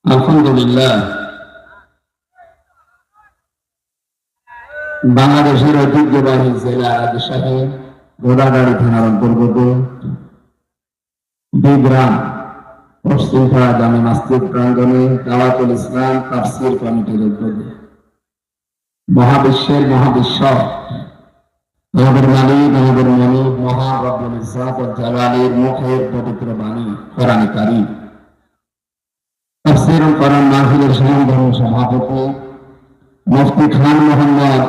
আলহামদুলিল্লাহ, বাংলাদেশের ঐতিহ্যবাহী জেলা রাজশাহী গোদাগাড়ী থানার অন্তর্গত বিগ্রাম পশ্চিমপাড়া জামে মসজিদ প্রাঙ্গণে দাওয়াতুল ইসলাম তাফসীর কমিটির উদ্যোগে মহাবিশ্বের মহাবিশ্ব আমাদের মালিক আমাদের মালিক মহান রব্বুল ইজ্জত ওয়াল জালালের মুখের পবিত্র বাণী কোরআনে কারীম তাফসীরুল কোরআন মাহফিলের সম্মানিত সভাপতি মুফতি খান মোহাম্মদ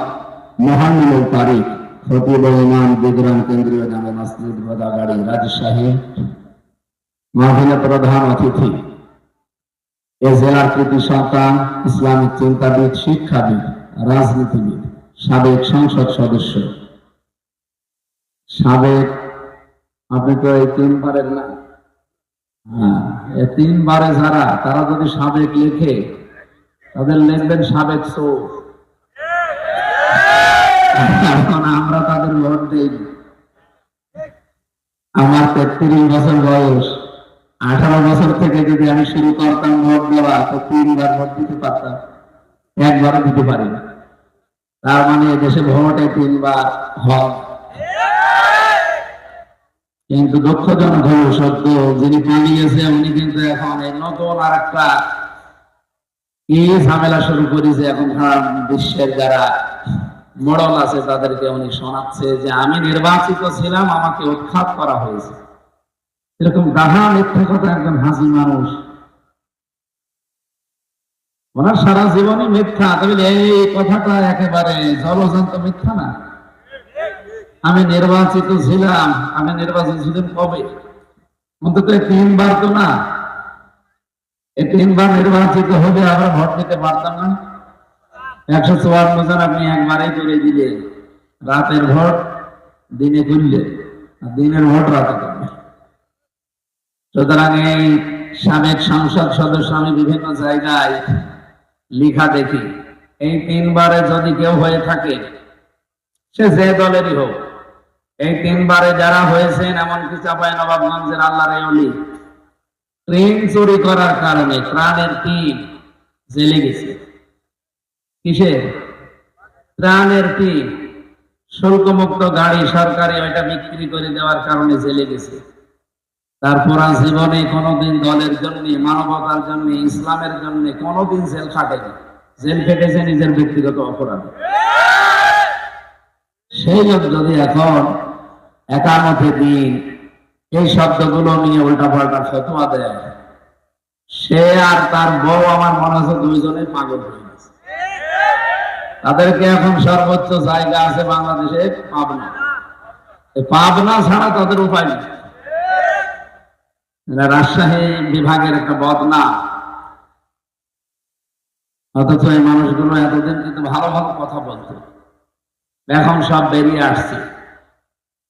মোহাম্মদুল তারিক খতিব ও ইমাম বিগ্রাম কেন্দ্রীয় জামে মসজিদ গোদাগাড়ী রাজশাহী মাহফিলের প্রধান অতিথি এ জেলার কৃতি সন্তান ইসলামিক চিন্তাবিদ শিক্ষাবিদ রাজনীতিবিদ সাবেক সংসদ সদস্য সাবেক আপনি তো এই তিনবারের না তিনবারে যারা তারা যদি সাবেক লেখে তাদের লিখবেন সাবেক চোর। এখন আমরা তাদের ভোট দিই। আমার 33 বছর বয়স, 18 বছর থেকে যদি আমি শুরু করতাম ভোট দেওয়া তো 3বার ভোট দিতে পারতাম, একবারও দিতে পারি না। তার মানে দেশে ভোটে 3বার হয়। কিন্তু দুঃখজনক হলো সত্য, যিনি পালিয়েছে উনি কিন্তু এখন এই নতুন আর একটা কি ঝামেলা শুরু করেছে। এখন সারা বিশ্বের যারা মডেল আছে তাদেরকে উনি শোনাচ্ছে যে আমি নির্বাচিত ছিলাম, আমাকে উৎখাত করা হয়েছে। এরকম গাধা মিথ্যা কথা একজন হাসি মানুষ, ওনার সারা জীবনই মিথ্যা। তবে এই কথাটা একেবারে জলজন্ত মিথ্যা না। আমি নির্বাচিত ছিলাম, আমি নির্বাচিত ছিলাম কবে? অন্তত 3বার তো না। এই 3বার নির্বাচিত হবে আমরা ভোট দিতে পারতাম না। 154 জন আপনি একবারে করে দিলেন। রাতের ভোট দিনে করলে, দিনের ভোট রাতে করবে। সুতরাং এই সাবেক সংসদ সদস্য আমি বিভিন্ন জায়গায় লেখা দেখি, এই 3বারে যদি কেউ হয়ে থাকে সে যে দলেরই হোক, এই 3বারে যারা হয়েছেন এমনকি চাঁপাইনবাবগঞ্জের আল্লাহর ওলি ট্রেন চুরি করার কারণে প্রাণের 3 জেলে গেছে। কিসের প্রাণের 3? শুল্কমুক্ত গাড়ি সরকারি ওইটা বিক্রি করে দেওয়ার কারণে জেলে গেছে। তারপর জীবনে কোনোদিন দলের জন্য, মানবতার জন্য, ইসলামের জন্য কোনোদিন জেল খাটেনি। জেল খেটেছে নিজের ব্যক্তিগত অপরাধে। সেই লোক যদি এখন একামতে দিন এই শব্দগুলো নিয়ে উল্টাপাল্টা ফতোয়া দেয়, সে আর তার বউ আমার মনে হচ্ছে দুইজনে পাগল হয়ে গেছে। তাদেরকে এখন সর্বোচ্চ জায়গা আছে বাংলাদেশে পাবনা। পাবনা ছাড়া তাদের উপায় নেই। রাজশাহী বিভাগের একটা বদনাম। অথচ এই মানুষগুলো এতদিন কিন্তু ভালো ভালো কথা বলতো, এখন সব বেরিয়ে আসছে।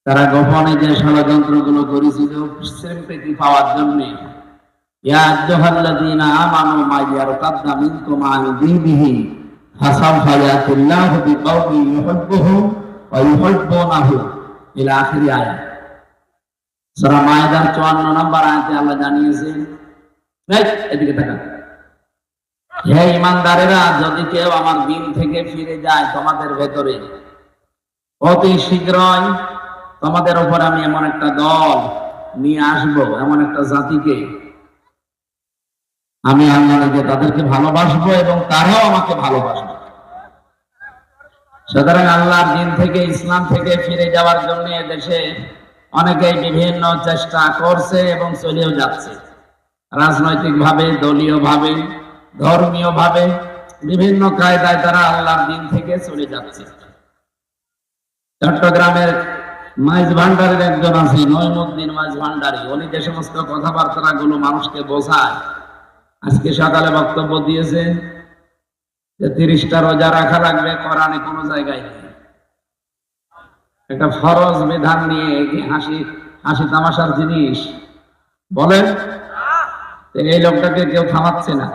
তারা গোপনে যে ষড়যন্ত্রগুলো করেছিল সিম্পেথি পাওয়ার জন্য, ইয়া আইয়ুহাল্লাযীনা আমানু মা ইয়ারতাদ্দা মিনকুম আন দীনিহি ফাসাওফা ইয়াতিল্লাহু বিকাওমিন ইউহিব্বুহুম ওয়া ইউহিব্বুনাহু ইলা আখিরি আয়াত। সূরা মায়েদার 54 নম্বর আয়াতে আল্লাহ জানিয়েছেন, এদিকে তাকান, হে ঈমানদারেরা, যদি কেউ আমার দিন থেকে ফিরে যায় তোমাদের ভেতরে, অতি শীঘ্রই তোমাদের উপর আমি এমন একটা দল নিয়ে আসবো, এমন একটা জাতিকে আমি আল্লাহ তাদেরকে ভালোবাসবো এবং তারাও আমাকে ভালোবাসবে। সুতরাং আল্লাহর দিন থেকে, ইসলাম থেকে ফিরে যাওয়ার জন্য দেশে অনেকেই বিভিন্ন চেষ্টা করছে এবং চলেও যাচ্ছে। রাজনৈতিক ভাবে, দলীয় ভাবে, ধর্মীয় ভাবে বিভিন্ন কায়দায় তারা আল্লাহর দিন থেকে চলে যাচ্ছে। চট্টগ্রামের মাইজ ভান্ডারের একজন আছে, নঈমুদ্দিন মাইজ ভান্ডারী। উনি যে সমস্ত কথাবার্তা গুলো মানুষকে বোঝায়, আজকে সকালে বক্তব্য দিয়েছেন যে 30টা রোজা রাখা লাগবে, কোরআনে কোনো জায়গায় নেই। একটা ফরজ বিধান নিয়ে কি হাসি হাসি তামাশার জিনিস বলেন? এই লোকটাকে কেউ থামাচ্ছে না।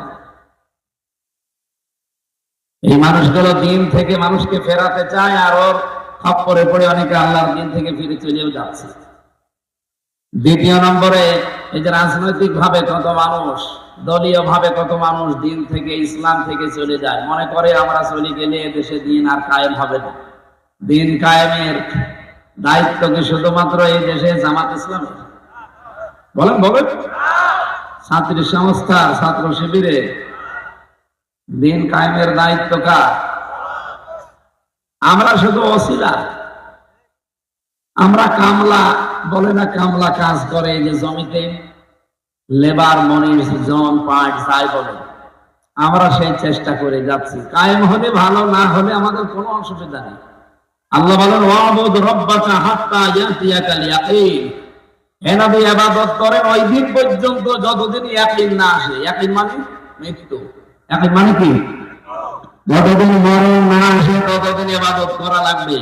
এই মানুষগুলো দিন থেকে মানুষকে ফেরাতে চায়, আর ওর খপ্পরে পড়ে অনেকে আল্লাহর দিন থেকে ফিরে চলেও যাচ্ছে। দ্বিতীয় নম্বরে এই যে রাজনৈতিক ভাবে কত মানুষ দলীয় ভাবে কত মানুষ দিন থেকে ইসলাম থেকে চলে যায়, মনে করে আমরা চলে গেলে দেশে দিন আর কায়েম হবে না। দিন কায়েমের দায়িত্ব কি শুধুমাত্র এই দেশে জামাত ইসলামের? বলেন বলেন। ছাত্রী সংস্থা, ছাত্র শিবিরে দিন কায়েমের দায়িত্ব কার? আমরা শুধু ওসিলা, আমরা কামলা, বলে না কামলা কাজ করে এই যে জমিতে লেবার, মনির, জন, পাট যাই বলে, আমরা সেই চেষ্টা করে যাচ্ছি। কায়েম হলে ভালো, না হলে আমাদের কোনো অসুবিধা নেই। আল্লাহ বলেন ওয়াবুদ রাব্বাকা হাত্তা ইয়াতিয়াকাল ইয়াকিন, হে নবী ইবাদত করেন ওই দিন পর্যন্ত যতদিন ইয়াকিন না আসে। ইয়াকিন মানে মৃত্যু। ইয়াকিন মানে কি? যতদিন মরণ না আসে ততদিন ইবাদত করা লাগবে।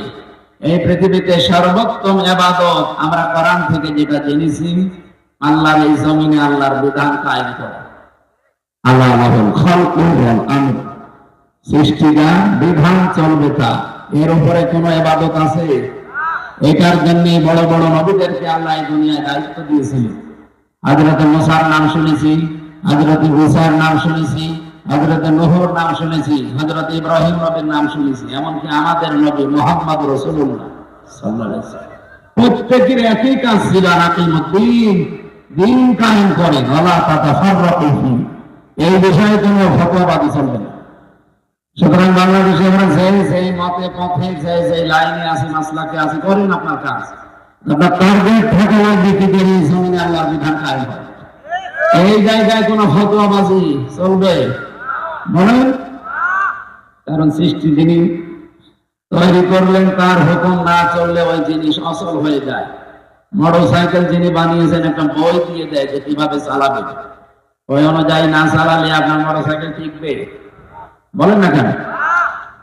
এই পৃথিবীতে সর্বোত্তম ইবাদত আমরা কোরআন থেকে যেটা জেনেছি, আল্লাহর এই জমিনে আল্লাহর বিধান কায়েম করা। আল্লাহ লাহুল খালকু ওয়াল আমর, সৃষ্টিটা বিধান চলবে তা, এর উপরে কোন ইবাদত আছে? এটার জন্য বড় বড় নবীদেরকে আল্লাহ এই দুনিয়ায় দায়িত্ব দিয়েছিলেন। হযরত মুসার নাম শুনেছি, হযরত ঈসার নাম শুনেছি, হযরত নূহর নাম শুনেছি, হযরত ইব্রাহিম নবীর নাম শুনেছি, এমনকি আমাদের নবী মুহাম্মদ রাসূলুল্লাহ সাল্লাল্লাহু আলাইহি ওয়াসাল্লাম প্রত্যেকের একই কাজ ছিল, আকিমুদ্দিন, দিন কায়েম করেন, ওয়ালা তাতাফাররাকু ফি, এই বিষয়ে কোনো ফতোয়াবাদী চলবে না। সুতরাং বাংলাদেশে আমরা যেই মতে পথে যেই লাইনে আছি, মাসলাকে আছি, করেন আপনার কাজ। আপনার টার্গেট থাকা লাগবে কি করে জমিনে আল্লাহর বিধান কায়েম হয়। এই জায়গায় কোনো ফতোয়াবাজি চলবে বলেন? কারণ সৃষ্টি যিনি তৈরি করলেন তার হুকুম না চললে ওই জিনিস অচল হয়ে যায়। মোটরসাইকেল যিনি বানিয়েছেন একটা বই দিয়ে দেয় যে কিভাবে চালাবে, ওই অনুযায়ী না চালালে আপনার মোটরসাইকেল টিকবে? বলেন না কেন?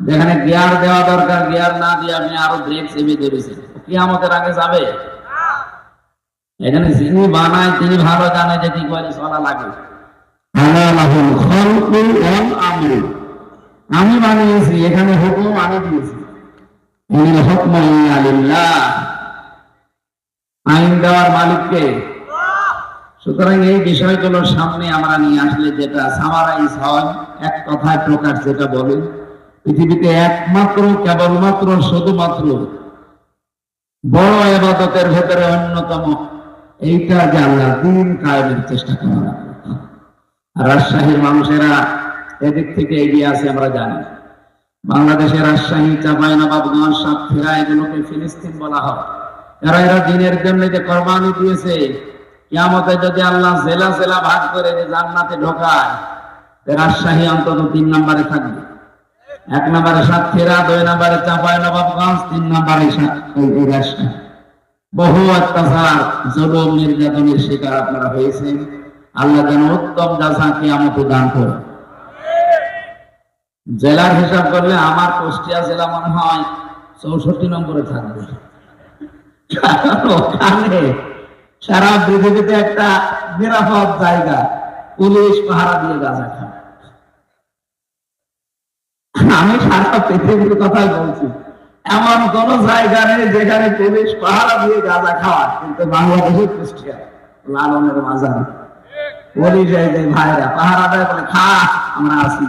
যেখানে গিয়ার দেওয়া দরকার গিয়ার না দিয়ে আপনি আরো ব্রেক চেপে ধরেছেন, কিয়ামতের আগে যাবে? এখানে যিনি বানায় তিনি ভালো জানে যে কি করে চলা লাগে। আমি বানিয়েছি, এখানে হুকুম আমি দিয়েছি। আইন দেওয়ার মালিককে। সুতরাং এই বিষয়গুলো সামনে আমরা নিয়ে আসলে যেটা সামারাইজ হয়, এক কথায় প্রকাশ যেটা বলে, পৃথিবীতে একমাত্র কেবলমাত্র শুধুমাত্র বড় ইবাদতের ভেতরে অন্যতম এইটা যে আল্লাহ দিন কায়েমের চেষ্টা করা লাগবে। রাজশাহীর মানুষেরা এদিক থেকে এগিয়ে আছে আমরা জানি। বাংলাদেশের রাজশাহী, চাঁপাইনবাবগঞ্জ, সাতক্ষীরা এগুলোকে ফিলিস্তিন বলা হয়। এরা দিনের জন্য যে কোরবানি দিয়েছে, কিয়ামতে যদি আল্লাহ জেলা জেলা ভাগ করে যে জান্নাতে ঢোকায়, রাজশাহী অন্তত 3 নম্বরে থাকবে। 1 নম্বরে সাতক্ষীরা, 2 নম্বরে চাঁপাইনবাবগঞ্জ, 3 নম্বরে রাজশাহী। বহু অত্যাচার, জুলুম, নির্যাতনের শিকার আপনারা হয়েছেন। আল্লাহ যেন উত্তম জাযা কিয়ামতে দান করে। জেলার হিসাব করলে আমার কুষ্টিয়া জেলা মনে হয় 64 নম্বরে থাকবে। ওখানে সারা পৃথিবীতে একটা নিরাপদ জায়গা, পুলিশ পাহারা দিয়ে গাঁজা খায়। আমি সারা পৃথিবীর কথাই বলছি, এমন কোন জায়গা নেই যেখানে পুলিশ পাহারা দিয়ে গাঁজা খাওয়ায়, কিন্তু বাংলাদেশের কুষ্টিয়া লালনের মাজার পুলিশ এই যে ভাইরা পাহারা দেয়, বলে খা আমরা আছি,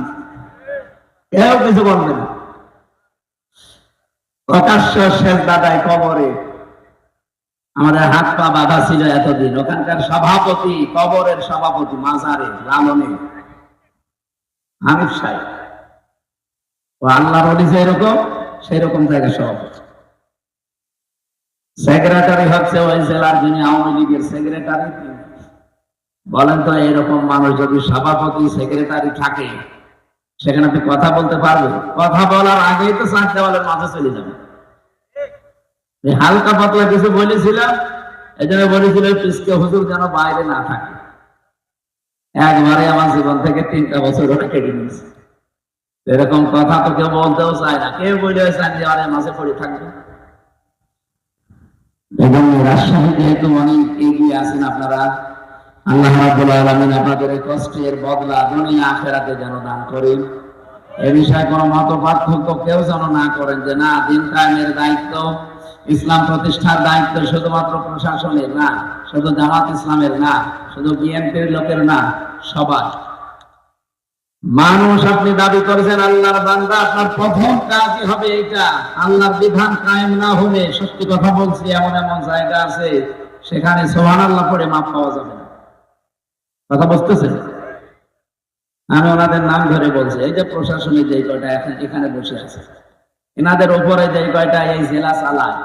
কেউ কিছু বলবে না। প্রকাশ্য সেজদা দেয় কবরে। আমাদের হাত পা বাঁধা ছিল এতদিন, ওখানকার সভাপতি, কবরের সভাপতি মাজারে লালনে হানিফ সাহেব, ও আল্লাহর ওলি যেরকম সেই রকম জায়গা সভাপতি। সেক্রেটারি হচ্ছে ওই জেলার, যিনি আওয়ামী লীগের সেক্রেটারি। বলেন তো, এরকম মানুষ যদি সভাপতি সেক্রেটারি থাকে, সেখানে আপনি কথা বলতে পারবেন? কথা বলার আগেই তো 4 দেওয়ালের মাঝে চলে যাবে। হালকা পাতলা কিছু বলেছিলাম, এই জন্য বলেছিল পিসকে হুজুর যেন বাইরে না থাকে। একবারে আমার জীবন থেকে 3টা বছর ওটা কেটে নিয়েছে। এরকম কথা তো কেউ বলতেও চায় না, কেউ বলে চান যে আরে মাঝে পড়ে থাকবে। এবং রাজশাহী যেহেতু অনেক এগিয়ে আছেন আপনারা, আল্লাহ রাব্বুল আলামিন আপনাদের এই কষ্টের বদলা দুনিয়া আখিরাতে যেন দান করেন। এই বিষয়ে কোনো মত পার্থক্য কেউ যেন না করেন যে না, দিন কায়েমের দায়িত্ব, ইসলাম প্রতিষ্ঠার দায়িত্ব শুধুমাত্র প্রশাসনের না, শুধু জামাত ইসলামের না, শুধু বিএনপির লোকের না, সবাই। মানুষ আপনি দাবি করেছেন আল্লাহর বান্দা, আপনার প্রথম কাজই হবে এটা। আল্লাহর বিধান কায়েম না হলে, সত্যি কথা বলছি, এমন এমন জায়গা আছে সেখানে সুবহানাল্লাহ পড়ে মাপ পাওয়া যাবে না। কথা বুঝতেছেন? আমি ওনাদের নাম ধরে বলছি। এই যে প্রশাসনিক যে কয়টা এখানে বসে আছে, এনাদের উপরে যে কয়টা এই জেলা চালায়,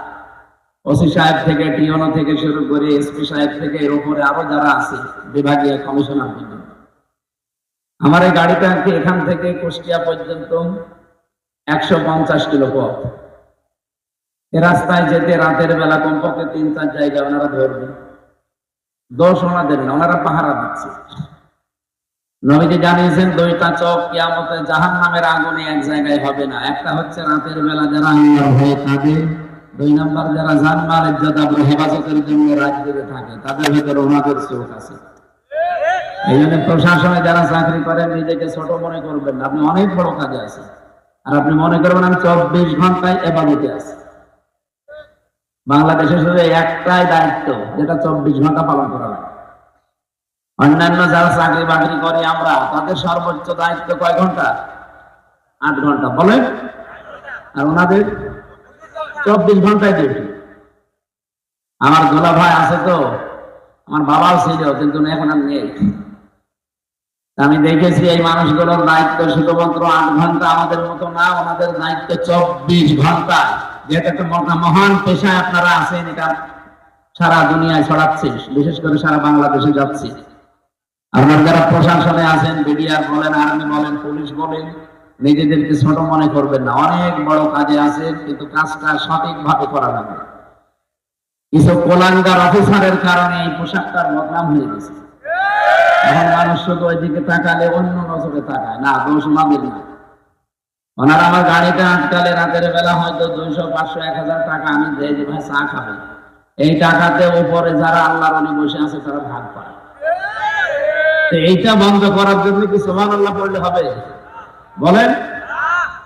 ওসি সাহেব থেকে, টিওনো থেকে শুরু করে এসপি সাহেব থেকে এর উপরে আরো যারা আছে, বিভাগীয় কমিশনার পর্যন্ত, আমার এই গাড়িটা এখান থেকে কুষ্টিয়া পর্যন্ত 150 কিলো পথ। এ রাস্তায় যেতে রাতের বেলা কমপক্ষে 3-4 জায়গায় ওনারা ধরবে। দোষ ওনাদের না, ওনারা পাহারা দিচ্ছে। নবীজি জানিয়েছেন 2টা চোখ কিয়ামতে জাহান্নামের আগুনে এক জায়গায় হবে না। একটা হচ্ছে রাতের বেলা যারা আল্লাহর ভয়ে কাঁদে, 2 নাম্বার যারা জানমাল ইজ্জত আবরু হেফাজতের জন্য রাত জেগে থাকে, তাদের ভিতরে ওনাদের চোখ আছে। এই জন্য প্রশাসনে যারা চাকরি করেন নিজেকে ছোট মনে করবেন না। আপনি অনেক বড় কাজে আছেন, আর আপনি মনে করবেন আমি 24 ঘন্টায় এবাদতে আছি। বাংলাদেশে শুধু একটাই দায়িত্ব, যেটা 24 ঘন্টা পালন করা লাগে। অন্যান্য যারা চাকরি বাকরি করে আমরা, তাদের সর্বোচ্চ দায়িত্ব কয় ঘন্টা? 8 ঘন্টা বলেন। আর ওনাদের 24 ঘন্টায় ডিউটি। আমার গোলা ভাই আছে তো, আমার বাবাও ছিল, কিন্তু এখন আর নেই। আমি দেখেছি এই মানুষগুলোর দায়িত্ব শুধুমাত্র 8 ঘন্টা, আমাদের মতো না। ওনাদের দায়িত্ব 24 ঘন্টা। যেটা একটা মহান পেশায় আপনারা আছেন, এটা সারা দুনিয়ায় ছড়াচ্ছে, বিশেষ করে সারা বাংলাদেশে যাচ্ছে। আপনারা যারা প্রশাসনে আছেন, বিডিআর বলেন, আর্মি বলেন, পুলিশ বলেন, নিজেদেরকে ছোট মনে করবেন না। অনেক বড় কাজে আছে, কিন্তু কাজটা সঠিকভাবে করা লাগবে। কিছু কোলাঙ্গার অফিসারের কারণে এই পোশাকটার বদনাম হয়ে গেছে। এখন মানুষ শুধু ওইদিকে তাকালে অন্য নজরে তাকায় না, দোষ ওনাদের না। ওনারা আমার গাড়িটা আটকালে রাতের বেলা হয়তো 200, 500, 1000 টাকা আমি দেয় যে ভাই চা খাবে, এই টাকাতে উপরে যারা আল্লাহর ওলি বসে আছে তারা ভাগ পায়। এইটা বন্ধ করার জন্য কি সুবহানাল্লাহ পড়লে হবে? বলেন।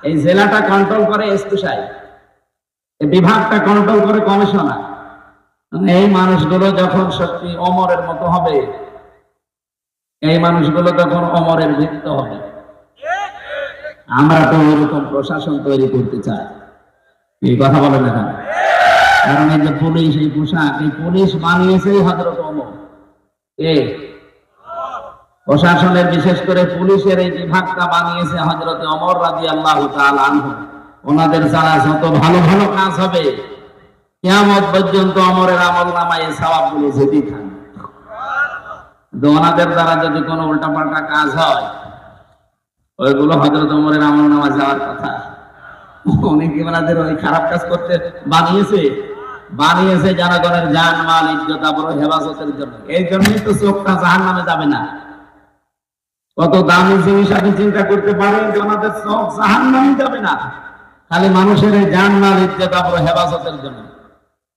এই জেলাটা কন্ট্রোল করে এসপি সাহেব, এই বিভাগটা কন্ট্রোল করে কমিশনার। এই মানুষগুলো যখন সত্যি ওমরের মতো হবে, এই মানুষগুলো তখন ওমরের ভিত্ত হবে। আমরা তো ওরকম প্রশাসন তৈরি করতে চাই। এই কথা বলেন না কেন? কারণ এই যে পুলিশ, এই পোশাক, এই পুলিশ বানিয়েছে হযরত ওমর। প্রশাসনের বিশেষ করে পুলিশের এই বিভাগটা বানিয়েছে হযরত ওমর রাদিয়াল্লাহু তাআলা আনহু। ওনাদের ছাড়া যত ভালো ভালো কাজ হবে কিয়ামত পর্যন্ত ওমরের আমলনামায় এই সওয়াবগুলো যেতেই থাকবে। ওনাদের দ্বারা যদি কোনো উল্টাপাল্টা কাজ হয়, ওইগুলো হযরত ওমরের আমলনামায় যাওয়ার কথা। উনি কি ওনাদের ওই খারাপ কাজ করতে বানিয়েছে জনগণের জান মাল ইজ্জত আবরু হেফাজতের জন্য। এই জন্যই তো চোখটা জাহান্নামে যাবে না। কত দামি জিনিস আপনি চিন্তা করতে পারেন যে ওনাদের চোখ জাহান্নামে যাবে না, খালি মানুষের এই জান মাল ইজ্জত আবরু হেফাজতের জন্য।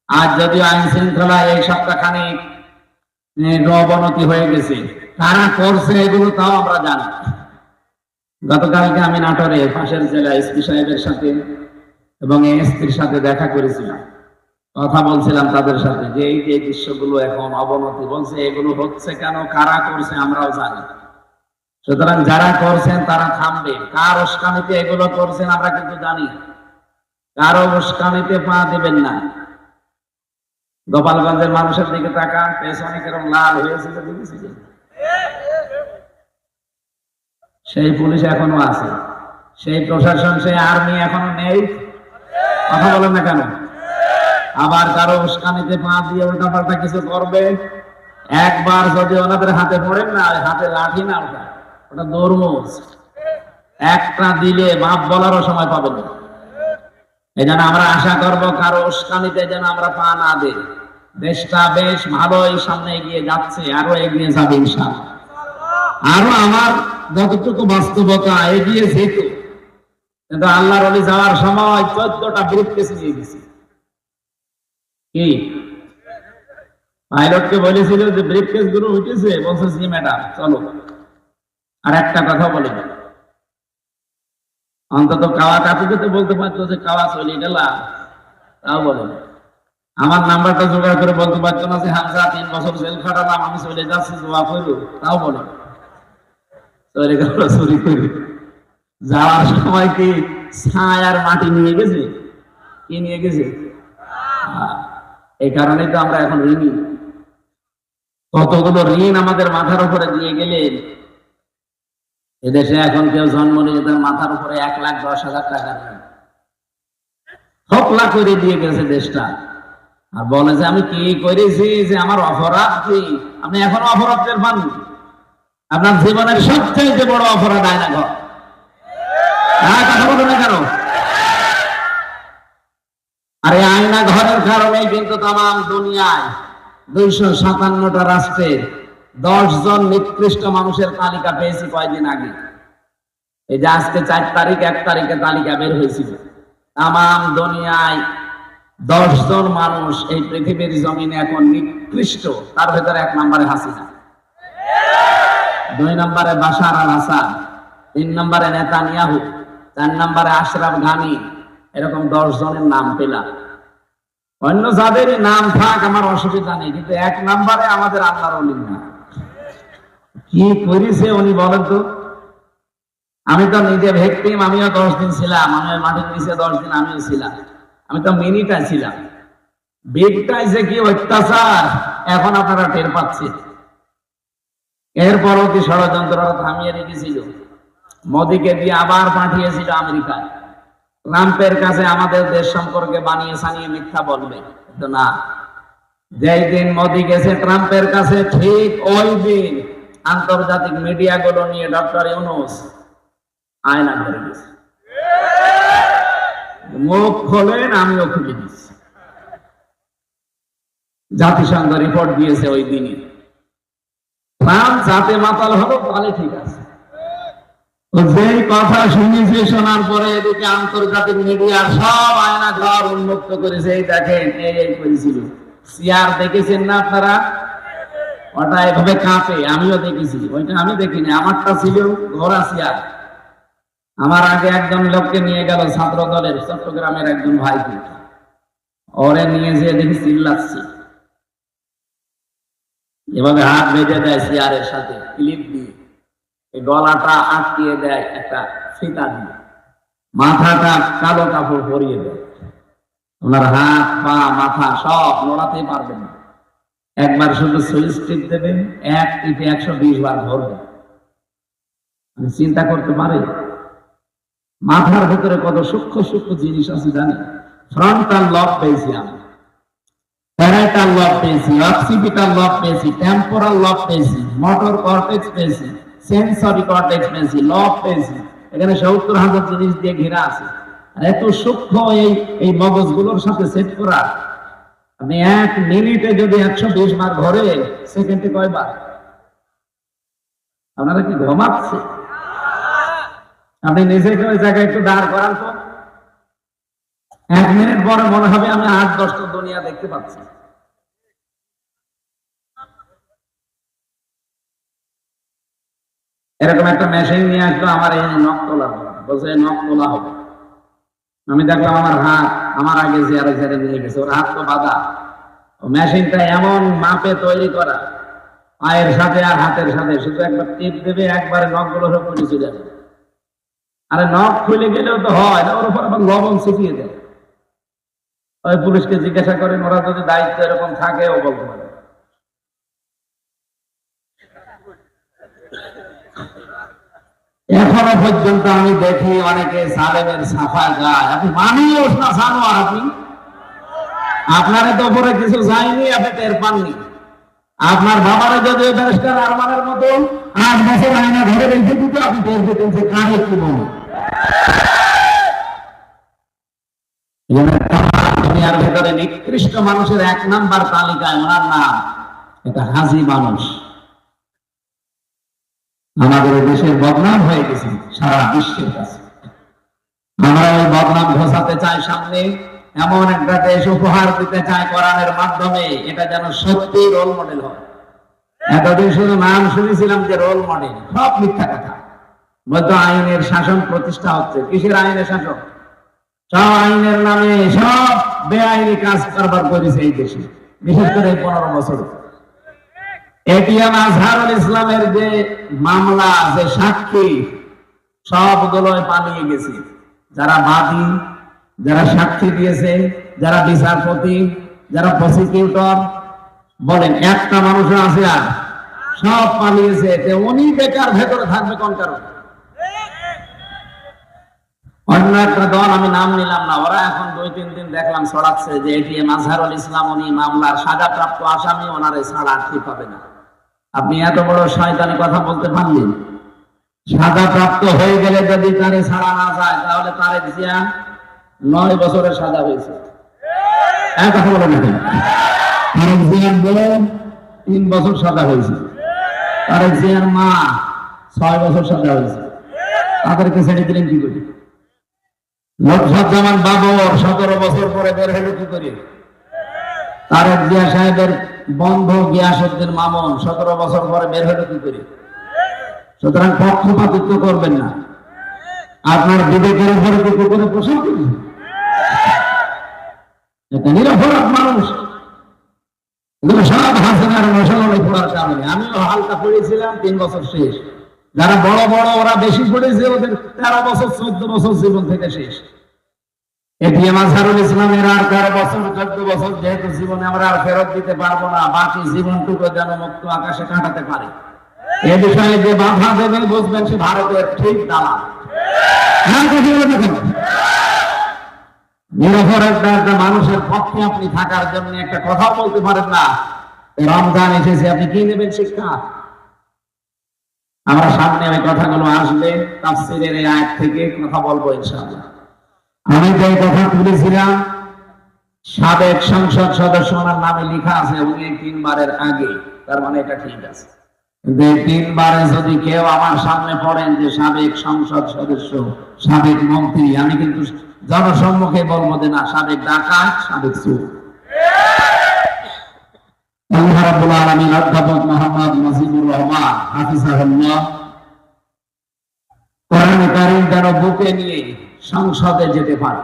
আজ যদিও আইন শৃঙ্খলা এই সপ্তাহখানেক অবনতি হয়ে গেছে, কারা করছে এগুলো তাও আমরা জানি। গতকালকে আমি নাটোরে পাশের জেলা এসপি সাহেবের সাথে এবং এসপির সাথে দেখা করেছিলাম, কথা বলছিলাম তাদের সাথে যে এই যে দৃশ্যগুলো এখন অবনতি, বলছে এগুলো হচ্ছে কেন, কারা করছে আমরাও জানি। সুতরাং যারা করছেন তারা থামবে। কার উস্কানিতে এগুলো করছেন আমরা কিন্তু জানি। কারো উস্কানিতে পা দিবেন না। গোপালগঞ্জের মানুষের দিকে তাকান, পেছনে কেরম লাল হয়েছিল দেখেছি। সেই পুলিশ এখনো আছে, সেই প্রশাসন, সেই আর্মি এখনো নেই। কথা বলেন না কেন? আবার কারো উস্কানিতে পা দিয়ে উল্টাপাল্টা কিছু করবে। একবার যদি ওনাদের হাতে পড়েন না, হাতে লাঠি না, ওটা তরমুজ, একটা দিলে মাপ বলারও সময় পাবেন না। এই জন্য আমরা আশা করবো কারো উস্কানিতে যেন আমরা পা না দিই। দেশটা বেশ ভালোই সামনে এগিয়ে যাচ্ছে, আরো এগিয়ে যাবে ইনশাআল্লাহ। আরো আমার যতটুকু বাস্তবতা এগিয়ে যেত, কিন্তু আল্লাহর ওলি যাওয়ার সময় 14টা ব্রিফকেস নিয়ে গেছে। কি পাইলটকে বলেছিল যে ব্রিফকেস গুলো উঠেছে? বলছে জি ম্যাডাম, চলো। আর একটা কথা বলে অন্তত কাওয়া কাকুকে তো বলতে পারতো যে কাওয়া চলে গেলাম, তাও বলে না। আমার নাম্বারটা জোগাড় করে বলতে পারতো না যে হামজা 3 বছর জেল খাটালাম, আমি চলে যাচ্ছি, জবাব হইল, তাও বলে। চলে গেল চুরি করে। যাওয়ার সময় কি ছাই আর মাটি নিয়ে গেছে? কি নিয়ে গেছে? এই কারণেই তো আমরা এখন ঋণী। কতগুলো ঋণ আমাদের মাথার উপরে দিয়ে গেলেন। এদেশে এখন কেউ জন্ম নিয়ে তার মাথার উপরে 1,10,000 টাকা হকলা করে দিয়ে গেছে দেশটা, আর বলে যে আমি কি করেছি, যে আমার অপরাধ কি? আপনি এখনো অপরাধ টের পাননি? আপনার জীবনের সবচেয়ে বড় অপরাধ আয়না ঘর। হ্যাঁ, কথা বলো না কেন? আর এই আয়না ঘরের কারণে কিন্তু তাম দুনিয়ায় 257টা রাষ্ট্রের 10 জন নিকৃষ্ট মানুষের তালিকা পেয়েছি কয়েকদিন আগে। এই যে আজকে 4 তারিখ, 1 তারিখে তালিকা বের হয়েছিল। তাম দুনিয়ায় 10 জন মানুষ এই পৃথিবীর জমিনে এখন নিকৃষ্ট। তার ভেতরে 1 নম্বরে হাসিনা, 2 নম্বরে বাশার আল আসাদ, 3 নম্বরে নেতানিয়াহু, 4 নম্বরে আশরাফ ঘানি। এরকম 10 জনের নাম পেলাম। অন্য যাদেরই নাম থাক আমার অসুবিধা নেই, কিন্তু 1 নম্বরে আমাদের আল্লাহর ওলির নাম। কি করেছে উনি বলেন তো? আমি তো নিজে ভিকটিম, আমিও 10 দিন ছিলাম। আমি মাটির নিচে 10 দিন আমিও ছিলাম। আমি তো মিনিটা ছিলাম। বিগটাই যে কি অত্যাচার এখন আপনারা টের পাচ্ছেন। এরপরও কি ষড়যন্ত্ররা থামিয়ে রেখেছিল? মোদিকে দিয়ে আবার পাঠিয়েছিল আমেরিকায়। ট্রাম্পের কাছে আমাদের দেশ সম্পর্কে বানিয়ে সানিয়ে মিথ্যা বলবে, কিন্তু না। যেই দিন মোদি গেছে ট্রাম্পের কাছে, ঠিক ওই দিন আন্তর্জাতিক মিডিয়া গুলো নিয়ে ডক্টর ইউনূস আয়না করে গেছে। মুখ খোলেন, আমিও খুলে দিচ্ছি। জাতিসংঘ রিপোর্ট দিয়েছে ওই দিনই। ট্রাম্প যাতে মাতাল হলো তাহলে ঠিক আছে। যেই কথা শুনেছি, শোনার পরে এদিকে আন্তর্জাতিক মিডিয়ার সব আয়না ঘর উন্মুক্ত করেছে। এই দেখেন, এই করেছিল। চেয়ার দেখেছেন না আপনারা? ওটা এভাবে কাঁপে, আমিও দেখেছি। ওইটা আমি দেখিনি, আমারটা ছিল ঘোড়া চেয়ার। আমার আগে একজন লোককে নিয়ে গেল ছাত্র দলের, চট্টগ্রামের একজন ভাইকে। ওরে নিয়ে যেয়ে দেখি চিল্লাচ্ছে, এভাবে হাত বেঁধে দেয় চেয়ারের সাথে ক্লিপ দিয়ে, এই গলাটা আটকিয়ে দেয় একটা ফিতা দিয়ে, মাথাটা কালো কাপড় পরিয়ে দেয়। ওনার হাত পা মাথা সব নড়াতে পারবেন না। একবার শুধু সুইচ টিপ দেবেন, 1 টিপে 120 বার ধরবে। চিন্তা করতে পারে মাথার ভেতরে কত সূক্ষ্ম সূক্ষ্ম জিনিস আছে জানেন? ফ্রন্টাল লব পেয়েছি আমি, প্যারাইটাল লব পেয়েছি, অক্সিপিটাল লব পেয়েছি, টেম্পোরাল লব পেয়েছি, মোটর কর্টেক্স পেয়েছি, সেন্সরি কর্টেক্স পেয়েছি, লব পেয়েছি। এখানে 70,000 জিনিস দিয়ে ঘেরা আছে। আর এত সূক্ষ্ম এই মগজগুলোর সাথে সেট করা। আপনি 1 মিনিটে যদি 120 বার ঘরে, সেকেন্ডে কয়বার? আপনারা কি ঘুমাচ্ছে? আপনি নিজেকে ওই জায়গায় একটু দাঁড় করান তো। 1 মিনিট পরে মনে হবে আমি 8-10টা দুনিয়া দেখতে পাচ্ছি। এরকম একটা মেশিন নিয়ে আসলো আমার এই নখ তোলা, বলছে নখ তোলা হবে। আমি দেখলাম আমার হাত আমার আগে চেয়ারে চেয়ারে নিয়ে গেছে, ওর হাত তো বাঁধা। মেশিনটা এমন মাপে তৈরি করা, পায়ের সাথে আর হাতের সাথে শুধু একবার টিপ দেবে, একবারে নখগুলো সব খুলে চলে যাবে। আরে নখ খুলে গেলেও তো হয় না, ওর উপর আবার লবণ ছিটিয়ে দেয়। ওই পুলিশকে জিজ্ঞাসা করেন, ওরা যদি দায়িত্ব এরকম থাকে ও বলতে পারে। এখনো পর্যন্ত আমি দেখি অনেকে সালেমের সাফাই গায়। আপনি মানুষ না জানোয়ার? আপনি আপনারে তো উপরে কিছু যায়নি, আপনি টের পাননি। আপনার বাবারে যদি ব্যারিস্টার আরমানের মতো 8 বছর আয়না ঘরে রেখে দিত, আপনি টের পেতেন যে কারে কি বলে। দুনিয়ার ভেতরে নিকৃষ্ট মানুষের 1 নাম্বার তালিকায় ওনার নাম, এটা হাজি মানুষ। আমাদের দেশের বদনাম হয়ে গেছে সারা বিশ্বের কাছে। আমরা ওই বদনাম ঘোষাতে চাই সামনে, এমন একটা দেশ উপহার দিতে চাই কোরআনের মাধ্যমে, এটা যেন সত্যি রোল মডেল হয়। এতদিন শুধু নাম শুনেছিলাম যে রোল মডেল, সব মিথ্যা কথা। বলতো আইনের শাসন প্রতিষ্ঠা হচ্ছে। কিসের আইনের শাসন? সব আইনের নামে সব বেআইনি কাজ কারবার করেছে এই দেশে, বিশেষ করে 15 বছর। এটিএম আজহারুল ইসলামের যে মামলা, যে সাক্ষী, সবগুলো পালিয়ে গেছে। যারা বাদী, যারা সাক্ষী দিয়েছে, যারা বিচারপতি, যারা প্রসিকিউটর, বলেন একটা মানুষও আছে? আর সব পালিয়েছে। উনি বেকার ভেতরে থাকবে কোন কারণে? অন্য একটা দল, আমি নাম নিলাম না, ওরা এখন 2-3 দিন দেখলাম ছড়াচ্ছে যে এটিএম আজহারুল ইসলাম উনি মামলার সাজাপ্রাপ্ত আসামি, ওনারে ছাড়া ঠিক হবে না। আপনি এত বড় শয়তানি কথা বলতে পারলেন? সাজাপ্রাপ্ত হয়ে গেলে যদি তারে ছাড়া না যায়, তাহলে তারেক জিয়া 9 বছরের সাজা হয়েছে। এক কথা বলে না, তারেক জিয়ার বলে 3 বছর সাজা হয়েছে। তারেক জিয়ার মা 6 বছর সাজা হয়েছে। তাদেরকে ছেড়ে দিলেন কি করে? লক্ষ্মণ বাবর 17 বছর পরে বের হলো কি করে? তারেক জিয়া সাহেবের বন্ধু গিয়াসউদ্দিন মামুন 17 বছর পরে বের হলো কি করে? সুতরাং পক্ষপাতিত্ব করবেন না। আপনার বিবেকের উপরে কি করে প্রশ্ন করি? এটা নিরপরাধ মানুষ, এগুলো সব হাসিনার মশালে পড়ার কারণে। আমিও হালকা পড়েছিলাম, 3 বছর শেষ। যারা বড় বড় ওরা বেশি পড়েছে, ওদের 13 বছর 14 বছর জীবন থেকে শেষ। এটিএম আজহারুল ইসলামের আর 13 বছর 14 বছর যেহেতু জীবনে আমরা আর ফেরত দিতে পারবো না, বাকি জীবনটুকু যেন মুক্ত আকাশে কাটাতে পারে। এ বিষয়ে যে বাধা দেবেন, বুঝবেন সে ভারতের ঠিক দালাল। নিরপরাধ মানুষের পক্ষে আপনি থাকার জন্য একটা কথা বলতে পারেন না। রমজান এসেছে, আপনি কি নেবেন শিক্ষা? আমরা সামনে ওই কথাগুলো আসবে, তাফসীরের এই আয়াত থেকে কথা বলবো ইনশাআল্লাহ। আমি যে কথা তুলেছিলাম, সাবেক সংসদ সদস্য ওনার নামে লেখা আছে উনি 3 বারের আগে, তার মানে এটা ঠিক আছে। কিন্তু 3 বারে যদি কেউ আমার সামনে পড়েন যে সাবেক সংসদ সদস্য, সাবেক মন্ত্রী, আমি কিন্তু জনসম্মুখে বলবো যে না, সাবেক ডাকাত, সাবেক চোর। আল্লাহ রাব্বুল আলামিন অধ্যাপক মোহাম্মদ মুজিবুর রহমান হাফিজাহুল্লাহ কোরআন কারীম যেন বুকে নিয়ে সংসদে যেতে পারে।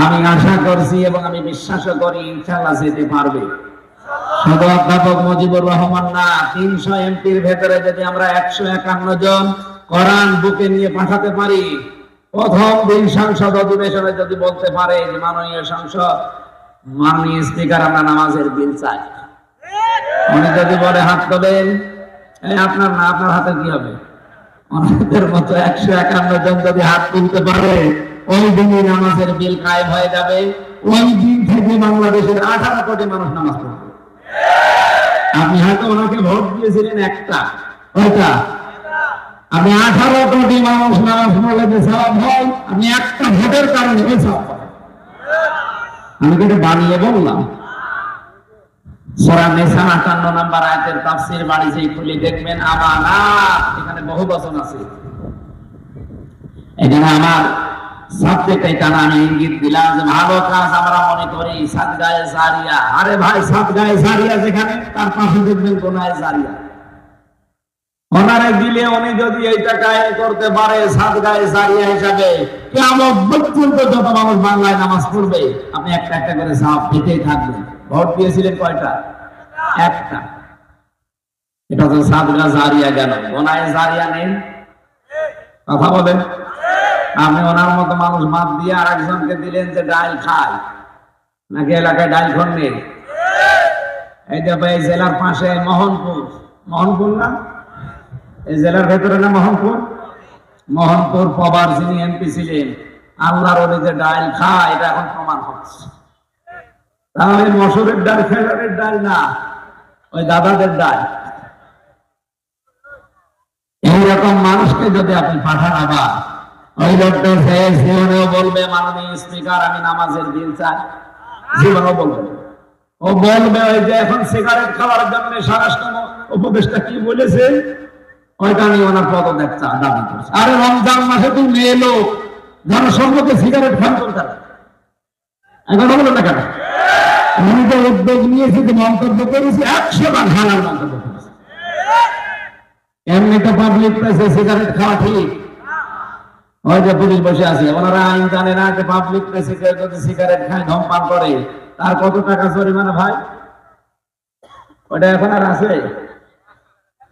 আমি আশা করছি এবং আমি বিশ্বাসও করি ইনশাআল্লাহ যেতে পারবে। শুধু অধ্যাপক মুজিবুর রহমান না, 300 এমপির ভেতরে যদি আমরা 151 জন কোরআন বুকে নিয়ে পাঠাতে পারি, প্রথম দিন সংসদ অধিবেশনে যদি বলতে পারে যে মাননীয় সংসদ, মাননীয় স্পিকার, আমরা নামাজের বিল চাই, উনি যদি বলে হাত তোলেন, আপনার না, আপনার হাতে কি হবে? ওনাদের মতো 151 জন যদি হাত তুলতে পারে, ওই দিনই নামাজের বিল কায়েম হয়ে যাবে। ওই দিন থেকে বাংলাদেশের 18 কোটি মানুষ নামাজ পড়বে। আপনি হয়তো ওনাকে ভোট দিয়েছিলেন একটা, ওইটা আপনি 18 কোটি মানুষ নামাজ পড়লে যে সওয়াব হয়, আপনি একটা ভোটের কারণে ওই সওয়াব পাবেন। আমি কিন্তু বানিয়ে বললাম। সূরা নিসা 58 নম্বর আয়াতের তাফসীর বাড়ি যেই খুলে দেখবেন, আমানাত, এখানে বহু বচন আছে। এখানে আমার সাবজেক্ট এটা না, আমি ইঙ্গিত দিলাম যে ভালো কাজ আমরা মনে করি সাদগায়ে জারিয়া। আরে ভাই, সাদগায়ে জারিয়া যেখানে, তার পাশে দেখবেন গুনাহে জারিয়া। ওনারে দিলে উনি যদি এই টাকায় করতে পারে সাদগায়ে জারিয়া হিসাবে, কিয়ামত পর্যন্ত যত মানুষ বাংলায় নামাজ পড়বে, আপনি একটা একটা করে সওয়াব পেতেই থাকবেন। ভোট দিয়েছিলেন কয়টা? একটা। এটা তো সাদগা জারিয়া গেল, গুনাহে জারিয়া নেই। কথা বলেন। আপনি ওনার মতো মানুষ বাদ দিয়ে আর একজনকে দিলেন যে ডাল খায়, নাকি এলাকায় ডাল খন নেই? এই যে এই জেলার পাশে মোহনপুর, মোহনপুর না, এই জেলার ভেতরে না মোহনপুর, মোহনপুর পবার যিনি এমপি ছিলেন, আল্লাহর ওলি যে ডাল খায়, এটা এখন প্রমাণ হচ্ছে। তাহলে মসুরের ডাল খেলারের ডাল না, ওই দাদাদের ডাল। এইরকম মানুষকে যদি আপনি পাঠান, আবার ওই লোকটা জীবনেও বলবে মাননীয় স্পিকার আমি নামাজের বিল চাই, জীবনেও বলবে। ও বলবে ওই যে এখন সিগারেট খাওয়ার জন্য স্বরাষ্ট্র উপদেষ্টা কি বলেছে, ওইটা নিয়ে ওনার পদত্যাগ দাবি করছে। আরে রমজান মাসে তুই মেয়ে লোক জনসম্মুখে সিগারেট খান করতে, এখন বললো না কেন? উনি তো উদ্যোগ নিয়েছে, যে মন্তব্য করেছে, 100 বার হালাল মন্তব্য করেছে। এমনি তো পাবলিক প্লেসে সিগারেট খাওয়া ঠিক। ওই যে পুলিশ বসে আছে, ওনারা আইন জানে না যে পাবলিক প্লেসে কেউ যদি সিগারেট খায়, ধূমপান করে, তার কত টাকা জরিমানা ভাই? ওটা এখন আর আছে?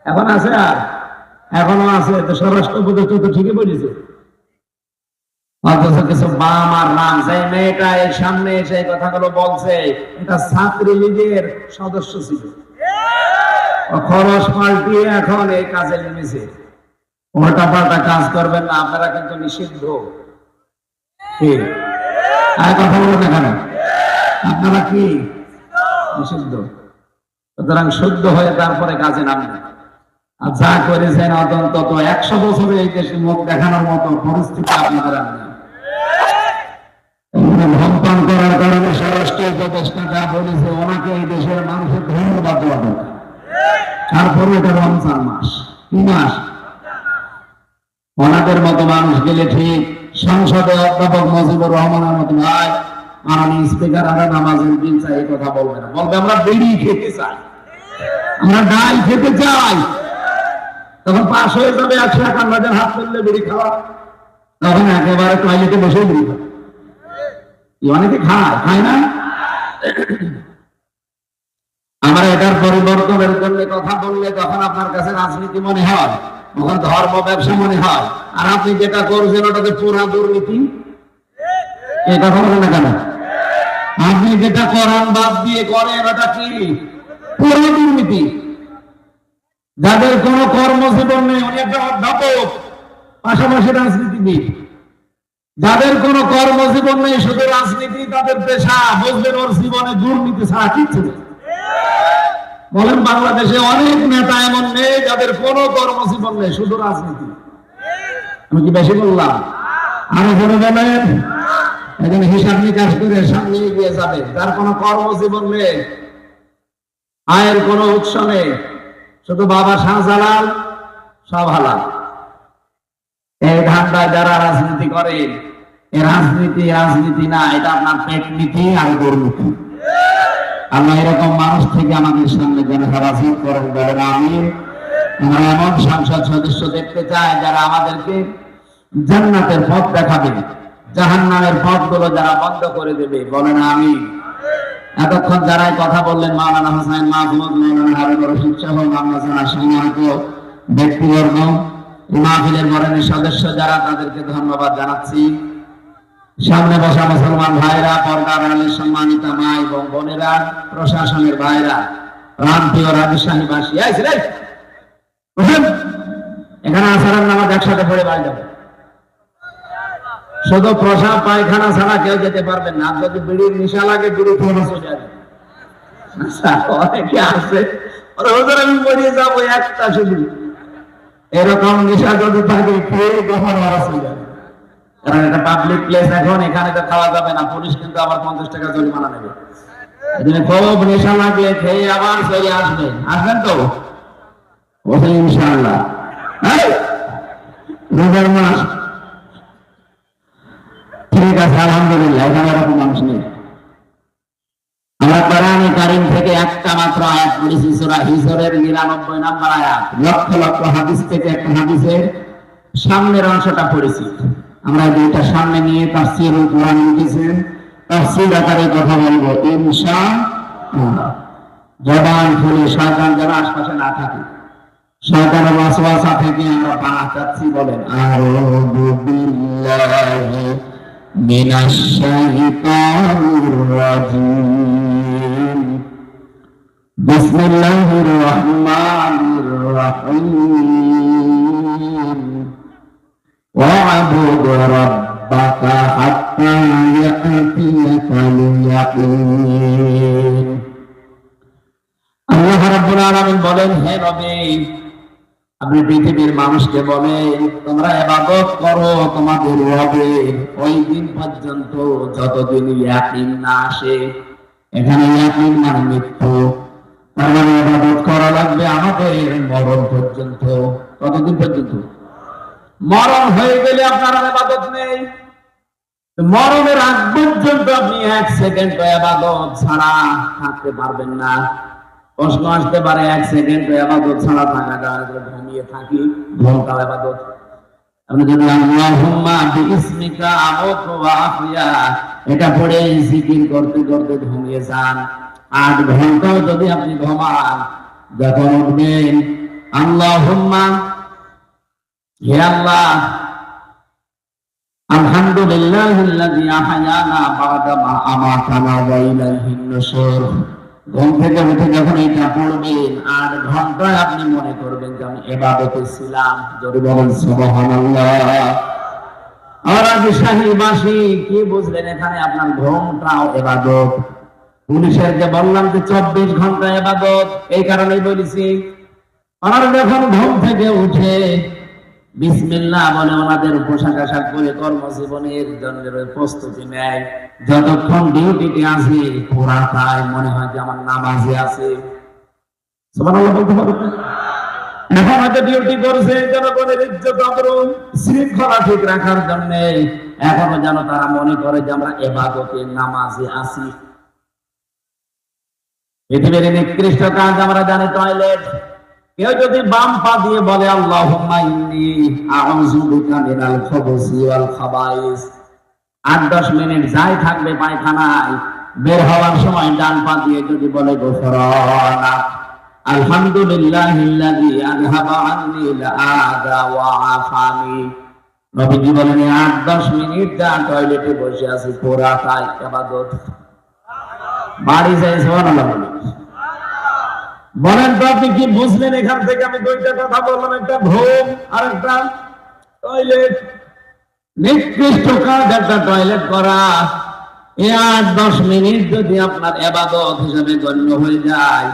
এখন আছে? আর এখনো আছে? তো স্বরাষ্ট্র উপদেষ্টা তো ঠিকই বলেছে। অথচ কিছু বাম আর রাম, সেই মেয়েটা এর সামনে এসে কথাগুলো বলছে, এটা ছাত্রলীগের সদস্য ছিল, খরচ পাল্টিয়ে এখন এই কাজে নেমেছে। উল্টা পাল্টা কাজ করবেন না, আপনারা কিন্তু নিষিদ্ধ। আর কথা বলবেন না কেন? আপনারা কি নিষিদ্ধ? সুতরাং শুদ্ধ হয়ে তারপরে কাজে নামবেন। আর যা করেছেন অন্তত 100 বছরে এই দেশে মুখ দেখানোর মতো পরিস্থিতি আপনাদের আর নেই। ধূমপান করার কারণে স্বরাষ্ট্র উপদেষ্টা যা বলেছে, ওনাকে এই দেশের মানুষের ধন্যবাদ দেওয়া দরকার। তারপরে এটা রমজান মাস, কি মাস? ওনাদের মতো মানুষ গেলে ঠিক সংসদে অধ্যাপক মুজিবুর রহমানের মতো ভাই, মাননীয় স্পিকার, আমরা নামাজের দিন চাই, এই কথা বলবে না। বলবে আমরা বিড়ি খেতে চাই, আমরা ডাল খেতে চাই। তখন পাশ হয়ে যাবে 151 হাত তুললে বিড়ি খাওয়া, তখন একেবারে টয়লেটে বসে বিড়ি খাওয়া। অনেকে খায় না? আমরা এটার পরিবর্তনের জন্য কথা বললে তখন আপনার কাছে রাজনীতি মনে হয়, তখন ধর্ম ব্যবসা মনে হয়। আর আপনি যেটা করছেন ওটাতে পুরা দুর্নীতি। এই কথা বলেন না কেন? আপনি যেটা করান বাদ দিয়ে করেন ওটা কি? পুরো দুর্নীতি। যাদের কোনো কর্মজীবন নেই, উনি একটা অধ্যাপক, পাশাপাশি রাজনীতিবিদ। যাদের কোনো কর্মজীবন নেই, শুধু রাজনীতি তাদের পেশা, বুঝলেন ওর জীবনে দুর্নীতি ছাড়া কিচ্ছু নেই। বলেন বাংলাদেশে অনেক নেতা এমন নেই যাদের কোনো কর্মজীবন নেই, শুধু রাজনীতি। আমি কি বেশি বললাম? আরো বলে বলেন। এখানে হিসাব নিকাশ করে সামনে এগিয়ে যাবে। যার কোনো কর্মজীবন নেই, আয়ের কোনো উৎস নেই, শুধু বাবা শাহজালাল, সব হালাল। এই ধান্দায় যারা রাজনীতি করে, এই রাজনীতি না, এটা আপনার পেট নীতি আর দুর্নীতি। আল্লাহ এরকম মানুষ থেকে আমাদের সামনে যেন হেফাজত করেন, বলেন আমিন। আমরা এমন সংসদ সদস্য দেখতে চাই যারা আমাদেরকে জান্নাতের পথ দেখাবে, জাহান্নামের পথগুলো যারা বন্ধ করে দেবে, বলেন আমিন। এতক্ষণ যারাই কথা বললেন, মাওলানা হোসেন মাহমুদ, মাওলানা হারুন রশিদ সহ মামলানা সম্মানিত ব্যক্তিবর্গ, মাহফিলের মরণের সদস্য যারা, তাদেরকে ধন্যবাদ জানাচ্ছি। সামনে বসা মুসলমান ভাইরা, পর্দার আড়ালের সম্মানিত মা এবং বোনেরা, প্রশাসনের ভাইরা, রামপ্রিয় রাজশাহীবাসী, এখানে আসার নামাজ একসাথে পড়ে বাড়ি যাবে। শুধু প্রসাব পায়খানা ছাড়া কেউ যেতে পারবেন না। যদি বিড়ির নেশা লাগে, বিড়ি খেয়ে চলে যাবে। অনেকে আসে, আমি মরিয়ে যাবো একটা শুধু, এরকম নেশা যদি থাকে, খেয়ে কখন মারা চলে যাবে। কারণ এটা পাবলিক প্লেস, এখন এখানে তো খাওয়া যাবে না। পুলিশ কিন্তু আবার 50 টাকা জরিমানা নেবে। খুব নেশা লাগলে খেয়ে আবার চলে আসবেন। আসবেন তো ইনশাআল্লাহ? রোজার মাস, ঠিক আছে, আলহামদুলিল্লাহ। এখানে এরকম মানুষ নেই। আমরা কোরআনে কারীম থেকে একটা মাত্র আয়াত পড়েছি, সূরা হিজরের 99 নম্বর আয়াত। লক্ষ লক্ষ হাদিস থেকে একটা হাদিসের সামনের অংশটা পড়েছি। আমরা দুইটা সামনে নিয়ে তাফসীরুল কোরআন লিখেছেন, তাফসীর আকারে কথা বলবো ইনশাআল্লাহ। জবান খুলে শয়তান যেন আশপাশে না থাকে, শয়তানের ওয়াসওয়াসা থেকে আমরা পানা চাচ্ছি। বলেন আউযু বিল্লাহি মিনাশ শাইতানির রাজীম, বিসমিল্লাহির রহমানির রহিম, ওয়া'বুদ রাব্বাকা হাত্তা ইয়াতিয়াকাল ইয়াকিন। আল্লাহ রাব্বুল আলামিন বলেন, হে নবী, আপনি পৃথিবীর মানুষকে বলেন, তোমরা ইবাদত করো তোমাদের রবের ওই দিন পর্যন্ত যতদিন ইয়াকিন না আসে। এখানে ইয়াকিন মানে মৃত্যু, তার মানে ইবাদত করা লাগবে আমাদের মরণ পর্যন্ত। কতদিন পর্যন্ত? মরণ হয়ে গেলে আপনার ইবাদত নেই। মরণের আগ পর্যন্ত আপনি 1 সেকেন্ড ইবাদত ছাড়া থাকতে পারবেন না। প্রশ্ন আসতে পারে, 1 সেকেন্ড ইবাদত ছাড়া থাকা যায়? ঘুমিয়ে থাকি, ঘুমটাও ইবাদত। আপনি যদি আল্লাহুম্মা বিইসমিকা আমুতু ওয়া আহইয়া এটা পড়ে জিকির করতে করতে ঘুমিয়ে যান, 8 ঘন্টাও যদি আপনি ঘুমান, যখন উঠবেন আল্লাহুম্মা, হে আল্লাহ, আলহামদুলিল্লাহিল্লাযী আহয়ানা বা'দা মা আমাতানা ওয়া ইলাইহিন নুশুর। ঘুম থেকে উঠে যখন এটা পড়বেন, 8 ঘন্টায় আপনি মনে করবেন যে আমি ইবাদতে ছিলাম। যদি বলেন সুবহানাল্লাহ। আর আগে শাহীবাসী কি বুঝলেন এখানে? আপনার ঘুমটাও ইবাদত। পুলিশের যে বললাম যে 24 ঘন্টা ইবাদত, এই কারণেই বলেছি। আর যখন ঘুম থেকে উঠে বিসমিল্লাহ বলে ওনাদের পোশাক আশাক পরে কর্মজীবনের জন্য প্রস্তুতি নেয়, যতক্ষণ ডিউটিতে আছে পুরাটাই মনে হয় যে আমার নামাজে আছে। সুবহানাল্লাহ বলতে পারবেন? এখন হয়তো ডিউটি করছে জনগণের ইজ্জত আবরু শৃঙ্খলা ঠিক রাখার জন্য, এখনো যেন তারা মনে করে যে আমরা ইবাদতে নামাজে আছি। পৃথিবীর নিকৃষ্ট কাজ আমরা জানি টয়লেট। কেউ যদি বাম পা দিয়ে বলে আল্লাহুম্মা ইন্নী আউযু বিকা মিনাল খুবুসি ওয়াল খাবাইস, 8-10 মিনিট যাই থাকবে পায়খানায়, বের হওয়ার সময় ডান পা দিয়ে যদি বলে গুফরানাক আলহামদুলিল্লাহিল্লাযী আযহাবা আন্নিল আযা ওয়া আফানি, নবীজি বলেন 8-10 মিনিট যা টয়লেটে বসে আছি পুরাটাই ইবাদত। বাড়ি যাই সুবহানাল্লাহ বলেন তো আপনি কি বুঝলেন এখান থেকে? আমি দুইটা কথা বললাম, একটা ঘুম আর একটা টয়লেট। নিকৃষ্ট কাজ একটা টয়লেট করা। এই 8-10 মিনিট যদি আপনার ইবাদত হিসেবে গণ্য হয়ে যায়,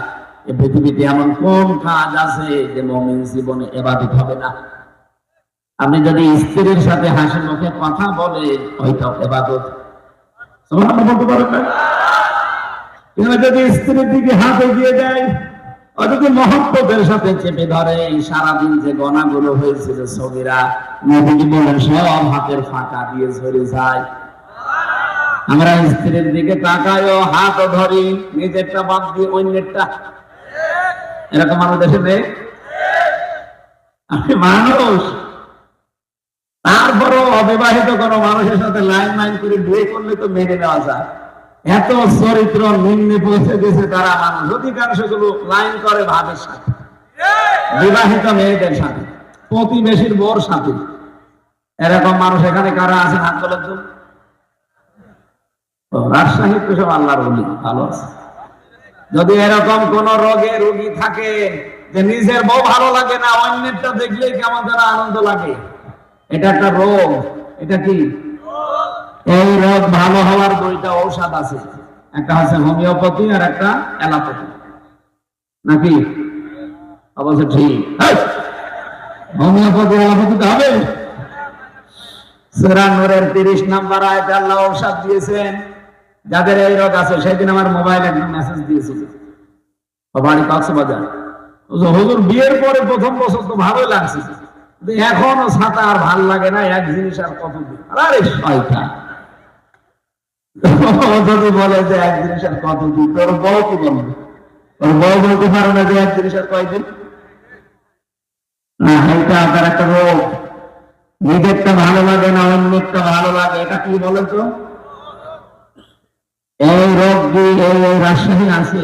এই পৃথিবীতে এমন কোন কাজ আছে যে মুমিন জীবনে ইবাদত হবে না? আপনি যদি স্ত্রীর সাথে হাসি মুখে কথা বলেন, ওইটাও ইবাদত। সুবহানাল্লাহ বলতে পারবেন? কিংবা যদি স্ত্রীর দিকে হাত এগিয়ে দেয়, অথচ মহব্বতের সাথে চেপে ধরে, সারাদিন যে গনাগুলো হয়েছিল সগীরা, নবীজি বলেন সব হাতের ফাঁকা দিয়ে ঝরে যায়। আমরা স্ত্রীর দিকে তাকাইও, হাতও ধরি, নিজেরটা বাদ দিয়ে অন্যেরটা। এরকম মানুষ দেশে নেই? আমি মানুষ, তারপরও অবিবাহিত কোনো মানুষের সাথে লাইন করে বিয়ে করলে তো মেনে নেওয়া যায়। এত চরিত্র নিম্নে পৌঁছে গেছে তারা মানুষ, অধিকাংশ গুলো লাইন করে ভাবের সাথে, বিবাহিত মেয়েদের সাথে, প্রতিবেশীর বউর সাথে। এরকম মানুষ এখানে কারা আছেন হাত তোলেন তো? রাজশাহী তো সব আল্লাহর ওলি ভালো আছে। যদি এরকম কোন রোগে রোগী থাকে যে নিজের বউ ভালো লাগে না, অন্যেরটা দেখলেই কেমন যেন আনন্দ লাগে, এটা একটা রোগ। এটা কি? এই রোগ ভালো হওয়ার দুইটা ঔষধ আছে, একটা হচ্ছে হোমিওপ্যাথি আর একটা অ্যালোপ্যাথি। নাকি অবশ্য ঠিক? হোমিওপ্যাথি অ্যালোপ্যাথিতে হবে। সূরা নূরের 30 নম্বর আয়াতে আল্লাহ ঔষধ দিয়েছেন যাদের এই রোগ আছে। সেদিন আমার মোবাইলে একটা মেসেজ দিয়েছিল, বাড়ি কক্সবাজার। হুজুর বিয়ের পরে প্রথম বছর তো ভালোই লাগছে, এখনো ছাতা আর ভাল লাগে না, এক জিনিস আর কতদিন। আরে শয়তান, যদি বলে যে এক জিনিস আর কতদিন, তোর বউ কি বলবে? তোর বউ বলতে পারো না যে এক জিনিস আর কয়দিন? না, এটা আপনার একটা রোগ। নিজেরটা ভালো লাগে না, অন্যেরটা ভালো লাগে, এটা কি বলে তো? এই রোগ কি এই রাজশাহী আছে?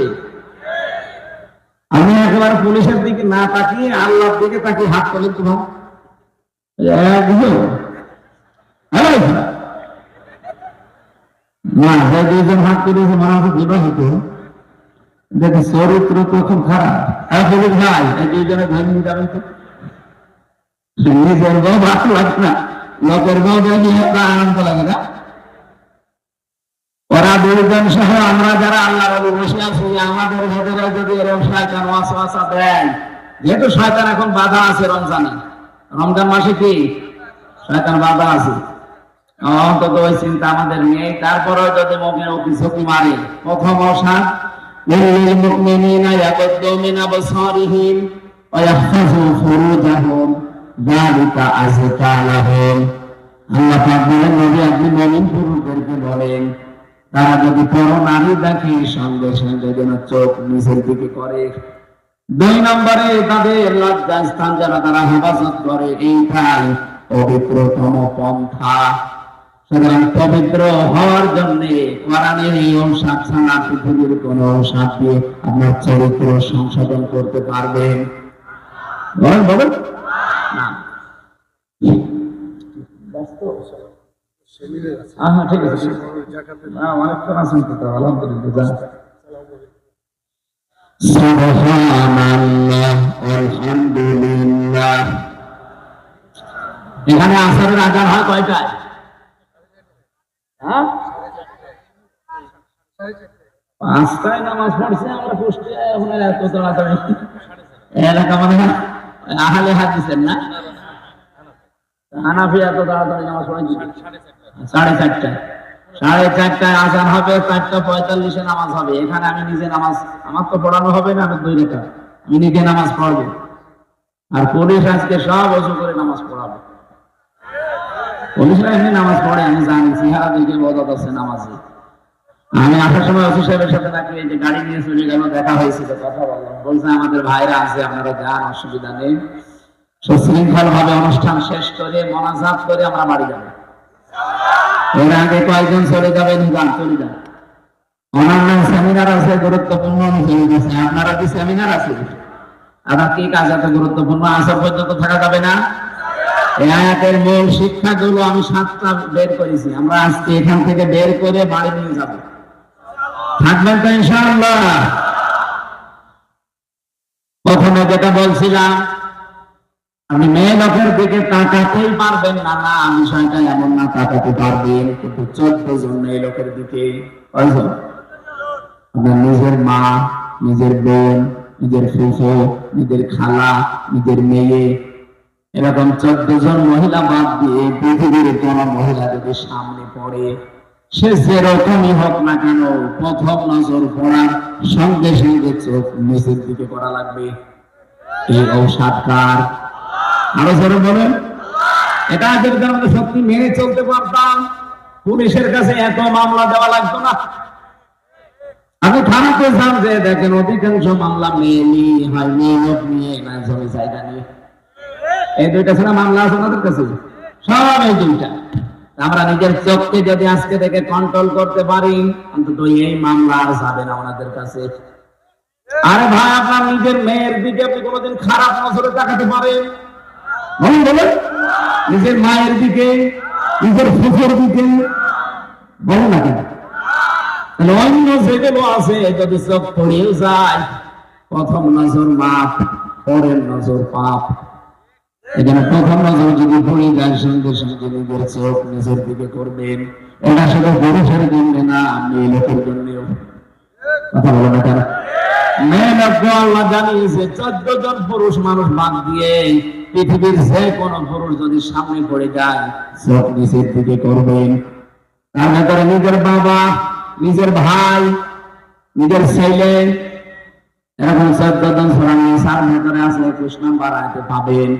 আমি একেবারে পুলিশের দিকে না তাকিয়ে আল্লাহর দিকে তাকিয়ে হাত তোলেন তো ভাব। না, যে দুইজন হাত তুলেছে মনে হচ্ছে বিবাহিত, দেখি চরিত্র তো খুব খারাপ। পুলিশ ভাই, এই দুইজনে ধরে নিয়ে যাবেন তো। নিজের বউ ভালো লাগে না, লোকের বউ দেখি আনন্দ লাগে না। ওরা দুইজন সহ আমরা যারা আল্লাহর ওলি বসে আছি, আমাদের ভেতরে যদি এরকম শয়তান ওয়াসওয়াসা দেয়, যেহেতু শয়তান এখন বাধা আছে রমজানে, রমজান মাসে কি শয়তান বাধা আছে, অন্তত ওই চিন্তা আমাদের নেই। তারপরে যদি মুখে উকি মারে, প্রথম ঔষধ লিল মুমিনিনা ইয়াগুদ্দু মিন আবসারিহিম ওয়া ইয়াহফাযু ফুরুজাহুম যালিকা আযকা লাহুম। আল্লাহ পাক বলেন, নবী আপনি মুমিন পুরুষদেরকে বলেন তারা যদি পর নারী দেখে সঙ্গে সঙ্গে যেন চোখ নিচের দিকে করে। 2 নম্বরে তাদের লজ্জাস্থান যেন তারা হেফাজত করে, এইটাই পবিত্রতম পন্থা। সুতরাং পবিত্র হওয়ার জন্য কোরআনের এই ঔষধ ছাড়া পৃথিবীর কোন ঔষধ দিয়ে আপনার চরিত্র সংশোধন করতে পারবেন? বলেন বলেন না। হ্যাঁ ঠিক আছে, অনেকক্ষণ আছেন তো, আলহামদুলিল্লাহ। সুবহানাল্লাহ, আলহামদুলিল্লাহ। এখানে আসরের আজান হয় কয়টায়? হ্যাঁ, 5টায় নামাজ পড়ছে। আমরা কুষ্টিয়ায় এখন এত তাড়াতাড়ি এলাকা মানে আহলে হাদিসের না, হানাফি এত তাড়াতাড়ি নামাজ পড়ে 4:30টায়। 4:30টায় আজান হবে, 4:45-এ নামাজ হবে। এখানে আমি নিজে নামাজ, আমার তো পড়ানো হবে না, আমি 2 রেখা আমি নিজে নামাজ পড়বো। আর পুলিশ আজকে সব ওযু করে নামাজ পড়াবে। পুলিশরা এমনি নামাজ পড়ে, আমি জানি, চেহারা দেখে বোঝা যাচ্ছে নামাজি। আমি আসার সময় ওসি সাহেবের সাথে নাকি এই যে গাড়ি নিয়ে চলে গেল, দেখা হয়েছিল, কথা বললাম। বলছে আমাদের ভাইরা আছে, আপনারা যান, অসুবিধা নেই। সুশৃঙ্খল ভাবে অনুষ্ঠান শেষ করে মোনাজাত করে আমরা বাড়ি যাবো। এর আগে কয়েকজন চলে যাবেন, চলে যান। অন্যান্য সেমিনার আছে, গুরুত্বপূর্ণ আছে। আপনারা কি সেমিনার আছে? আপনার কি কাজ এত গুরুত্বপূর্ণ? আসর পর্যন্ত থাকা যাবে না। এই আয়াতের মূল শিক্ষাগুলো আমি 7টা বের করেছি। আমরা আজকে এখান থেকে বের করে বাড়ি নিয়ে যাব। থাকবেন তো ইনশাআল্লাহ? প্রথমে যেটা বলছিলাম, আপনি মেয়ে লোকের দিকে তাকাতেই পারবেন না। না, বিষয়টা এমন না, তাকাতে পারবেন, কিন্তু 14 জন মেয়ে লোকের দিকে। কয়জন? আপনার নিজের মা, নিজের বোন, নিজের ফুফু, নিজের খালা, নিজের মেয়ে, এরকম 14 জন মহিলা বাদ দিয়ে পৃথিবীর কোন মহিলা যদি সামনে পড়ে, সে যেরকমই হোক না কেন, প্রথম নজর পড়ার সঙ্গে সঙ্গে চোখ নিচের দিকে করা লাগবে। এই ঔষধকার আরো জোরে বলেন। এটা যদি আমরা সত্যি মেনে চলতে পারতাম, পুলিশের কাছে এত মামলা দেওয়া লাগতো না। আপনি থানাতে যান, যে দেখেন অধিকাংশ মামলা মেয়ে নিয়ে হয়, মেয়ে লোক নিয়ে না, জমি জায়গা নিয়ে। এই 2টা ছাড়া মামলা আছে আমাদের কাছে, সব এই 2টা। আমরা নিজের চোখকে যদি আজকে থেকে কন্ট্রোল করতে পারি, অন্তত এই মামলা আর যাবে না ওনাদের কাছে। আরে ভাই, আপনার নিজের মেয়ের দিকে আপনি কোনোদিন খারাপ নজরে তাকাতে পারেন? বলেন। নিজের মায়ের দিকে, নিজের ফুফুর দিকে বলেন না কেন? অন্য যেগুলো আছে, যদি চোখ পড়েও যায়, প্রথম নজর মাপ, পরের নজর পাপ। এখানে প্রথম নজর যদি পড়ে যায়, সঙ্গে সঙ্গে নিজের চোখ নিজের দিকে করবেন। এটা শুধু পুরুষের জন্য না, মেয়ে লোকের জন্যও। কথা বলো না কেন? মেয়ে লোক আল্লাহ জানিয়েছে 14 জন পুরুষ মানুষ বাদ দিয়ে পৃথিবীর যে কোনো পুরুষ যদি সামনে পড়ে যায়, চোখ নিচের দিকে করবেন। তার ভেতরে নিজের বাবা, নিজের ভাই, নিজের ছেলে, এরকম 14 জন সূরা নিসার ভেতরে আছে। 21 নম্বর আয়াতে পাবেন।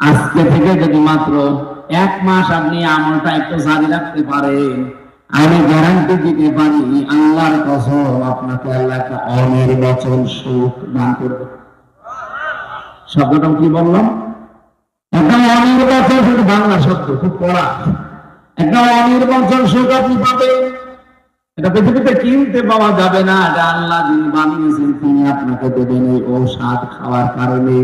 আজকে থেকে যদি মাত্র 1 মাস আপনি আমলটা একটু জারি রাখতে পারেন, আমি গ্যারান্টি দিতে পারি, আল্লাহর কসম, আপনাকে আল্লাহ একটা অনির্বাচল সুখ দান করবে। শব্দটা কি বললাম? একটা অনির্বাচল, শুধু বাংলা শব্দ, খুব কড়া। একটা অনির্বাচল সুখ আপনি পাবেন। এটা পৃথিবীতে কিনতে পাওয়া যাবে না। এটা আল্লাহ যিনি বানিয়েছেন, তিনি আপনাকে দেবেন এই ঔষধ খাওয়ার কারণে।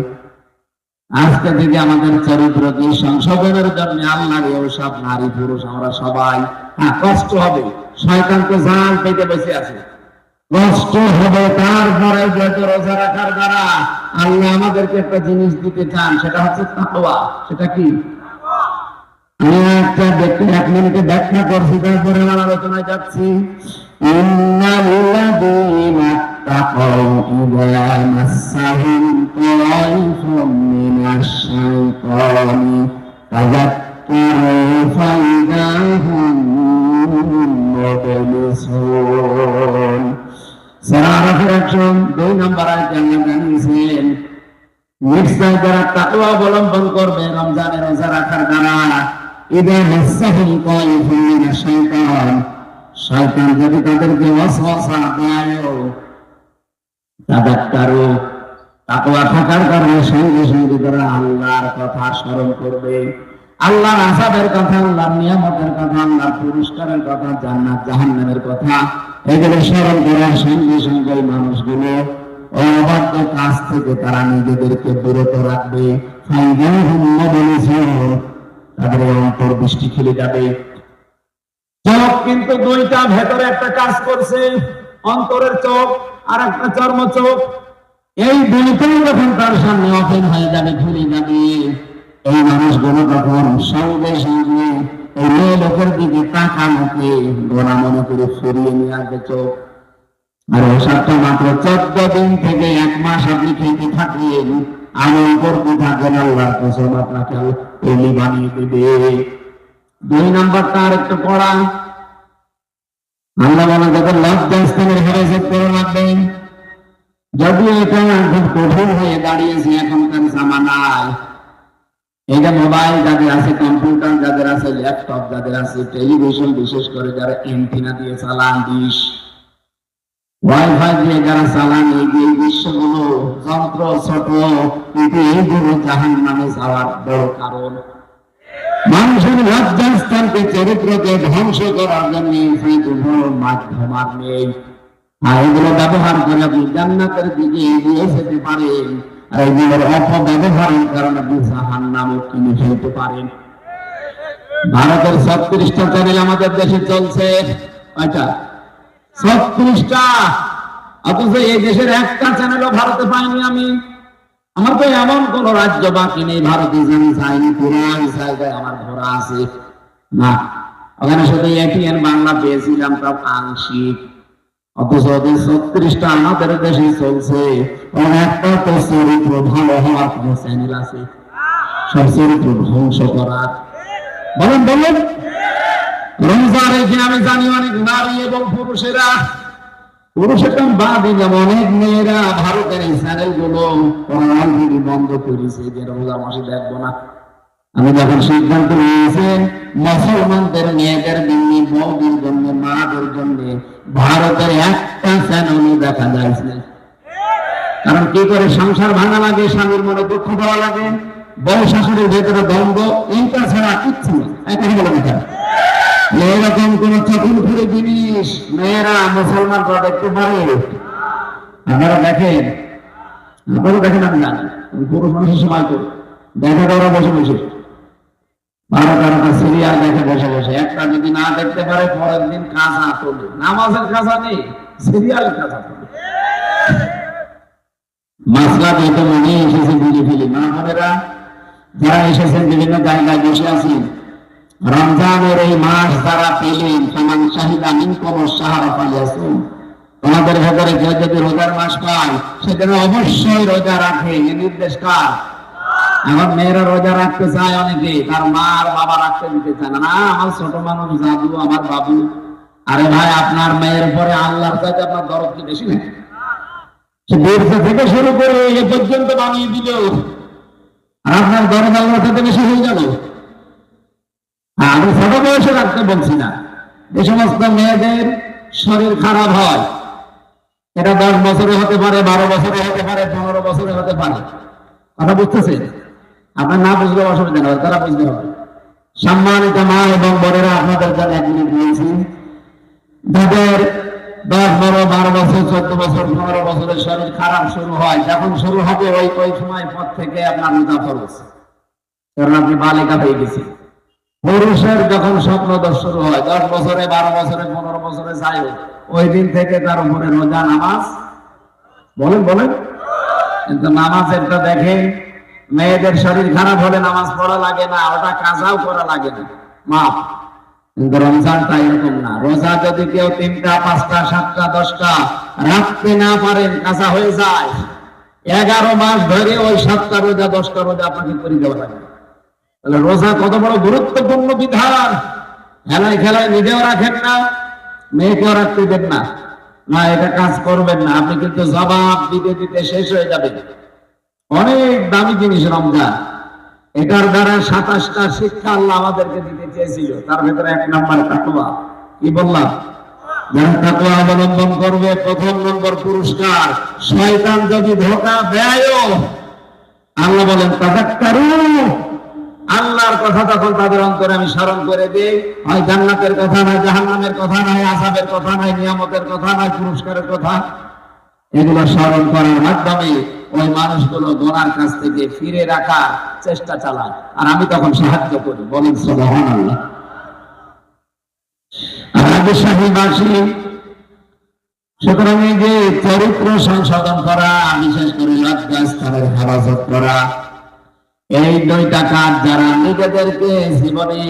আজকে থেকে আমাদের চরিত্রকে সংশোধনের জন্য আল্লাহর এই ঔষধ, নারী পুরুষ আমরা সবাই। হ্যাঁ, কষ্ট হবে, শয়তান তো জাল পেতে বসে আছে, কষ্ট হবে। তারপরে যেহেতু রোজা রাখার দ্বারা আল্লাহ আমাদেরকে একটা জিনিস দিতে চান, সেটা হচ্ছে তাকওয়া। সেটা কি? আমি একটা ব্যক্তি 1 মিনিটে ব্যাখ্যা করছি, তারপরে আমার আলোচনায় যাচ্ছি। ইন্নাল্লাযীনা তাকাউ ইযা মাসসাহুম তাইফুম মিনাশ শাইতানি তাযাক্কারু ফাইযা হুম মুবলিসুন। সূরা আরাফের 102 নম্বর আয়াতে আল্লাহ জানিয়েছেন, নিশ্চয় যারা তাকওয়া অবলম্বন করবে রমজানের রোজা রাখার দ্বারা, ইযা মাসসাহুম তাইফুম মিনাশ শাইতান, শয়তান যদি তাদেরকে ওয়াসওয়াসা দেয়, তাযাক্কারু, তাকওয়া থাকার কারণে সঙ্গে সঙ্গে তারা আল্লাহর কথা স্মরণ করবে, আল্লাহর আযাবের কথা, আল্লাহর নিয়ামতের কথা, আল্লাহর পুরস্কারের কথা, জান্নাত জাহান্নামের কথা, এগুলো স্মরণ করার সঙ্গে সঙ্গে মানুষগুলো অবাধ্য কাজ থেকে তারা নিজেদেরকে বিরত রাখবে। তাদের অন্তর দৃষ্টি খুলে যাবে। চোখ কিন্তু দুইটা, ভেতরে একটা কাজ করছে, অন্তরের চোখ আর একটা চর্ম চোখ। এই দুইটাই যখন তার সামনে ওপেন হয়ে যাবে, খুলে যাবে, এই মানুষগুলো তখন সঙ্গে সঙ্গে এই মেয়ে লোকের দিকে তাকানোকে গোনা মনে করে ফিরিয়ে নিয়ে আসবে চোখ। আর ওষুধটা মাত্র 14 দিন থেকে 1 মাস আপনি খেতে থাকলেন, আমল করতে থাকেন, আল্লাহর কসম আপনাকে ওলি বানিয়ে দেবে। 2 নাম্বারটা আর একটু পড়া। আল্লাহ বলেন যখন লজ্জাস্থানের হেফাজত করে রাখবেন, যদিও এটা খুব কঠিন হয়ে দাঁড়িয়েছে এখনকার জামানায়। এই যে মোবাইল যাদের আছে, কম্পিউটার যাদের আছে, ল্যাপটপ যাদের আছে, টেলিভিশন বিশেষ করে যারা এন্টিনা দিয়ে চালান, ডিশ ওয়াইফাই দিয়ে যারা চালান, এই দৃশ্যগুলো যন্ত্র ছোট, কিন্তু এইগুলো জাহান্নামে যাওয়ার বড় কারণ। মানুষের লজ্জাস্থানকে, চরিত্রকে ধ্বংস করার জন্য মাধ্যম আর নেই। আর এগুলো ব্যবহার করে আপনি জান্নাতের দিকে এগিয়ে যেতে পারেন, আর এগুলোর অপব্যবহারের কারণে আপনি জাহান্নামও কিনে ফেলতে পারেন। ভারতের 36টা চ্যানেল আমাদের দেশে চলছে, কয়টা? 36টা। অথচ এই দেশের একটা চ্যানেলও ভারতে পাইনি আমি। আমার তো এমন কোন রাজ্য বাকি নেই ভারতে আমি যাইনি, পুরো জায়গায় আমার ঘোরা আছে না। ওখানে শুধু এটিএন বাংলা পেয়েছিলাম, তাও আংশিক। অথচ ওদের 36টা আমাদের দেশে চলছে। একটা তো চরিত্র ভালো হওয়ার কোন চ্যানেল আছে? সব চরিত্র ধ্বংস করার। বলেন বলেন। রমজা রেখে আমি জানি অনেক নারী এবং পুরুষেরা, পুরুষের বাদ দিলাম, অনেক মেয়েরা ভারতের এই চ্যানেল গুলো অলরেডি বন্ধ করেছে, যে রোজা মাসে দেখবো না। আমি যখন সিদ্ধান্ত নিয়েছেন মুসলমানদের মেয়েদের জন্য, বউদের জন্য, মাদের জন্য ভারতের একটা চ্যানেল দেখা যাচ্ছে। কারণ কি করে সংসার ভাঙা লাগে, স্বামীর মনে দুঃখ দেওয়া লাগে, বউ শাশুড়ির ভেতরে দ্বন্দ্ব, এইটা ছাড়া কিচ্ছু না। এটাই বলে দেখা এরকম কোন চতুর ফিরে জিনিস মেয়েরা মুসলমানরা দেখতে পারে? আপনারা দেখেন? আপনারা দেখেন? আমি জানি পুরুষ মানুষের সময় করে দেখা ওরা বসে বসে 12-13টা সিরিয়াল দেখে বসে বসে। একটা যদি না দেখতে পারে, পরের দিন কাজা তোলে। নামাজের কাজা নেই, সিরিয়ালের কাজা তোলে। মাসলা যেহেতু মনে এসেছে বুঝে ফেলি। মা বোনেরা যারা এসেছেন বিভিন্ন জায়গায় বসে আছেন, রমজানের এই মাস যারা পেলেন, সমান শাহিদা মিনকুম শাহরা ফালিয়াসুম, তোমাদের ভেতরে কেউ যদি রোজার মাস পায় সেজন্য অবশ্যই রোজা রাখে। এই নির্দেশ কার? এখন মেয়েরা রোজা রাখতে চায় অনেকে, তার মা আর বাবা রাখতে দিতে চায় না। না, আমার ছোট মানুষ, দাদু, আমার বাবু। আরে ভাই, আপনার মেয়ের উপরে আল্লাহর কাছে আপনার দরদ কি বেশি নেই? সে দেড়শো থেকে শুরু করে এ পর্যন্ত বানিয়ে দিল, আর আপনার দরদ আল্লাহর কাছে বেশি হয়ে গেল। আমি ছোট বয়সে রাখতে বলছি না। যে সমস্ত মেয়েদের শরীর খারাপ হয়, এটা 10 বছরে হতে পারে, 12 বছরে হতে পারে, 15 বছরে হতে পারে। কথা বুঝতেছেন? আপনার না বুঝলে অসুবিধা নেই, তারা বুঝতে হবে। সম্মানিত মা এবং বোনেরা, আপনাদের জন্য 1 মিনিট বলছি। যাদের 10, 12 বছর, 14 বছর, 15 বছরের শরীর খারাপ শুরু হয়, যখন শুরু হবে ওই সময় পর থেকে আপনার রোজা ফরজ, কারণ আপনি বালিকা হয়ে গেছেন। পুরুষের যখন স্বপ্নদোষ শুরু হয় 10 বছরে, 12 বছরে, 15 বছরে, যাই হোক, ওই দিন থেকে তার উপরে রোজা, নামাজ। বলেন বলেন। কিন্তু নামাজেরটা দেখেন, মেয়েদের শরীর খারাপ হলে নামাজ পড়া লাগে না, ওটা কাজাও করা লাগে না, মাফ। কিন্তু রমজানটা এরকম না। রোজা যদি কেউ 3টা, 5টা, 7টা, 10টা রাখতে না পারেন, কাজা হয়ে যায়। 11 মাস ধরে ওই 7টা রোজা, 10টা রোজা আপনাকে করে দেওয়া লাগে। তাহলে রোজা কত বড় গুরুত্বপূর্ণ বিধান। খেলায় খেলায় নিজেও রাখেন না, মেয়েকেও রাখতে দেন না। না, এটা কাজ করবেন না, আপনি কিন্তু জবাব দিতে দিতে শেষ হয়ে যাবে। অনেক দামি জিনিস রমজান। এটার দ্বারা 27টা শিক্ষা আল্লাহ আমাদেরকে দিতে চেয়েছিল। তার ভেতরে 1 নাম্বার তাকওয়া। কি বললাম? যারা তাকওয়া অবলম্বন করবে, 1ম নম্বর পুরস্কার। শয়তান যদি ধোঁকা দেয়, আল্লাহ বলেন তাযাক্কারু, আল্লাহর কথা তখন তাদের অন্তরে আমি স্মরণ করে দিই, হয় জান্নাতের কথা নাই, জাহান্নামের কথা নাই, আযাবের কথা নাই, নিয়ামতের কথা নাই, পুরস্কারের কথা, এগুলো স্মরণ করার মাধ্যমে ওই মানুষগুলো গুনার কাছ থেকে ফিরে রাখার চেষ্টা চালায়, আর আমি তখন সাহায্য করি। বলেন সুবহানাল্লাহ। আমি শাহীবাসী, সুতরাং এই যে চরিত্র সংশোধন করা, বিশেষ করে লজ্জাস্থানের হেফাজত করা, এই দুইটা কাজ যারা নিজেদেরকে জীবনে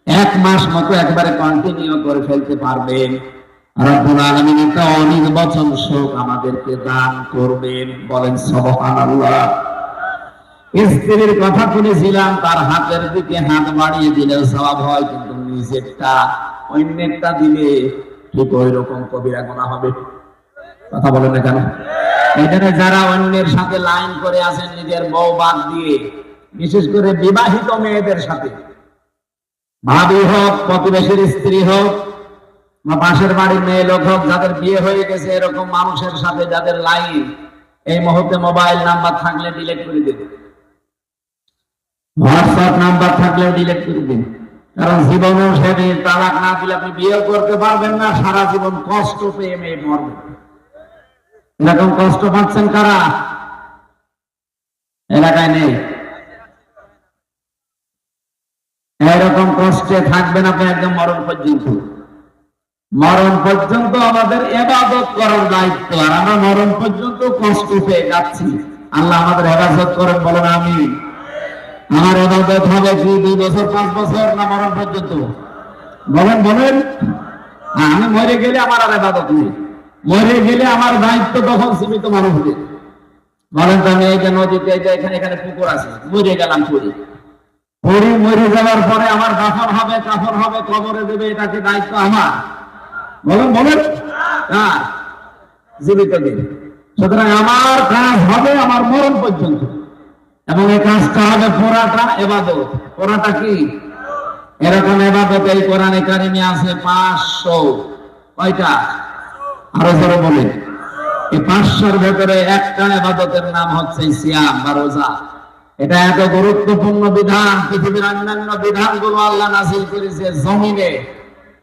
1 মাস মতো একবারে কন্টিনিউ করে ফেলতে পারবেন, রব্বুল আলামিন একটা অনির্বচন সুখ আমাদেরকে দান করবেন। বলেন সুবহানাল্লাহ। স্ত্রীর কথা শুনেছিলাম, তার হাতের দিকে হাত বাড়িয়ে দিলে সওয়াব হয়, কিন্তু নিজেরটা অন্যেরটা দিলে ঠিক ওই রকম কবিরা গুনাহ হবে। কথা বলেন না কেন? এখানে যারা অন্যের সাথে লাইন করে আছেন নিজের বউ বাদ দিয়ে, বিশেষ করে বিবাহিত মেয়েদের সাথে, ভাবি হোক, প্রতিবেশীর স্ত্রী হোক, বা পাশের বাড়ির মেয়ে লোক হোক, যাদের বিয়ে হয়ে গেছে, এরকম মানুষের সাথে যাদের লাইন, এই মুহূর্তে মোবাইল নাম্বার থাকলে ডিলিট করে দিন, হোয়াটসঅ্যাপ নাম্বার থাকলে ডিলিট করে দিন। কারণ জীবনেও সেদিন তালাক না দিলে আপনি বিয়ে করতে পারবেন না, সারা জীবন কষ্ট পেয়ে মেয়ে মরবে। এরকম কষ্ট পাচ্ছেন কারা? এলাকায় নেই? এরকম কষ্টে থাকবেন আপনি একদম মরণ পর্যন্ত। মরণ পর্যন্ত আমাদের ইবাদত করার দায়িত্ব, আর আমরা মরণ পর্যন্ত কষ্ট পেয়ে যাচ্ছি। আল্লাহ আমাদের হেফাজত করেন, বলেন আমিন। আমার ইবাদত হবে কি 2 বছর 5 বছর, না মরণ পর্যন্ত? বলেন বলেন। আমি মরে গেলে আমার আর ইবাদত নেই, মরে গেলে আমার দায়িত্ব তখন সীমিত মানুষদের। বলেন তো, আমি এই যে নদীতে, এই যে এখানে এখানে পুকুর আছে, মরে গেলাম, পড়ি মরে যাওয়ার পরে আমার দাফন হবে, কাফন হবে, কবরে দেবে, এটা কি দায়িত্ব আমার? বলেন বলেন। জীবিত দিন। সুতরাং আমার কাজ হবে আমার মরণ পর্যন্ত, এবং এই কাজটা হবে পুরাটা ইবাদত। পুরাটা কি? এরকম ইবাদত এই কোরআনে কারিমে আছে 500। কয়টা? আরো জোরে বলেন। এই 500-র ভেতরে একটা ইবাদতের নাম হচ্ছে সিয়াম বা রোজা। এটা এত গুরুত্বপূর্ণ বিধান, পৃথিবীর অন্যান্য বিধানগুলো আল্লাহ নাযিল করেছে জমিনে,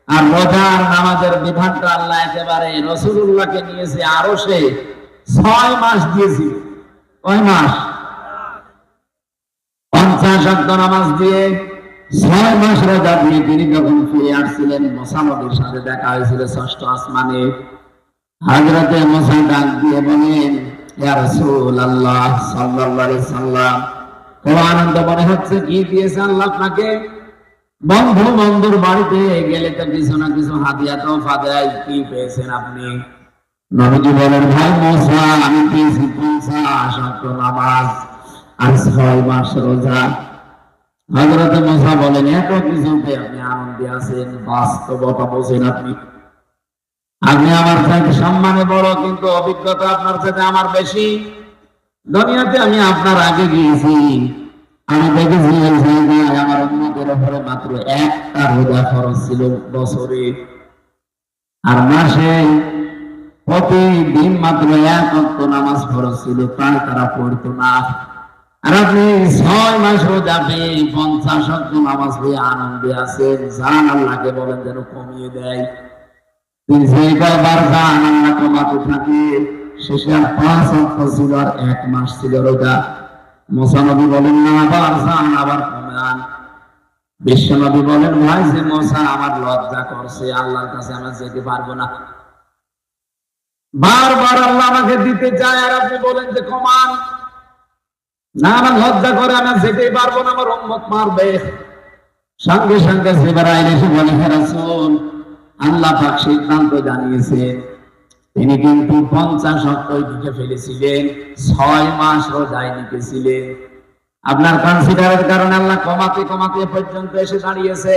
আর রোজার নামাজের বিধানটা আল্লাহ একেবারে রাসূলুল্লাহকে নিয়েছে আরশে 6 মাস দিয়েছে। কয় মাস? 50 ওয়াক্ত নামাজ দিয়ে 6 মাস রোজা দিয়ে তিনি যখন ফিরে আসছিলেন, মুসা নবীর সাথে দেখা হয়েছিল 6ষ্ঠ আসমানে। হযরতে মুসা ডাক দিয়ে বলেন, ইয়া রাসূলুল্লাহ সাল্লাল্লাহু আলাইহি সাল্লাম, খুব আনন্দ মনে হচ্ছে, কি দিয়েছে আল্লাহ আপনাকে? বন্ধুর বাড়িতে গেলে তো কিছু না কিছু হাদিয়া তোফা দেয়, কি পেয়েছেন আপনি? নবীজি বলেন, ভাই মুসা, আমি পেয়েছি 50 ওয়াক্ত নামাজ আর 6 মাস রোজা। হযরত মুসা বলেন, এত কিছুতে আপনি আনন্দে আছেন, বাস্তবতা বোঝেন আপনি। আপনি আমার চাইতে সম্মানে বড়, কিন্তু অভিজ্ঞতা আপনার চাইতে আমার বেশি। দুনিয়াতে আমি আপনার আগে গিয়েছি, আমি দেখেছি এই জায়গায় আমার উম্মতের উপরে মাত্র একটা রোজা ফরজ ছিল বছরে, আর মাসে প্রতিদিন মাত্র 1 ওয়াক্ত নামাজ ফরজ ছিল, তাই তারা পড়তো না। আর আপনি 6 মাস রোজা পেয়ে 50 ওয়াক্ত নামাজ পেয়ে আনন্দে আছেন। জান আল্লাহকে বলেন যেন কমিয়ে দেয়। তিনি যেইবার যান আল্লাহ কমাতে থাকে। শেষে আর 5 ওয়াক্ত ছিল, আর 1 মাস ছিল রোজা। মুসা নবী বলেন, না, আবার যান, আবার কমান। বিশ্ব নবী বলেন, ভাই যে মুসা আমার লজ্জা করছে, আল্লাহর কাছে আমি যেতে পারবো না। বারবার আল্লাহ আমাকে দিতে চায়, আর আপনি বলেন যে কমান। না, আমার লজ্জা করে, আমি যেতেই পারবো না, আমার উম্মত মারবে। সঙ্গে সঙ্গে জিবরাইল এসে বলে, হে রাসূল, আল্লাহ পাক সিদ্ধান্ত জানিয়েছেন। তিনি কিন্তু 50 ওয়াক্ত দিকে ফেলেছিলেন, 6 মাস রোজায় নিতেছিলেন। আপনার কনসিডারের কারণে আল্লাহ কমাতে কমাতে পর্যন্ত এসে দাঁড়িয়েছে।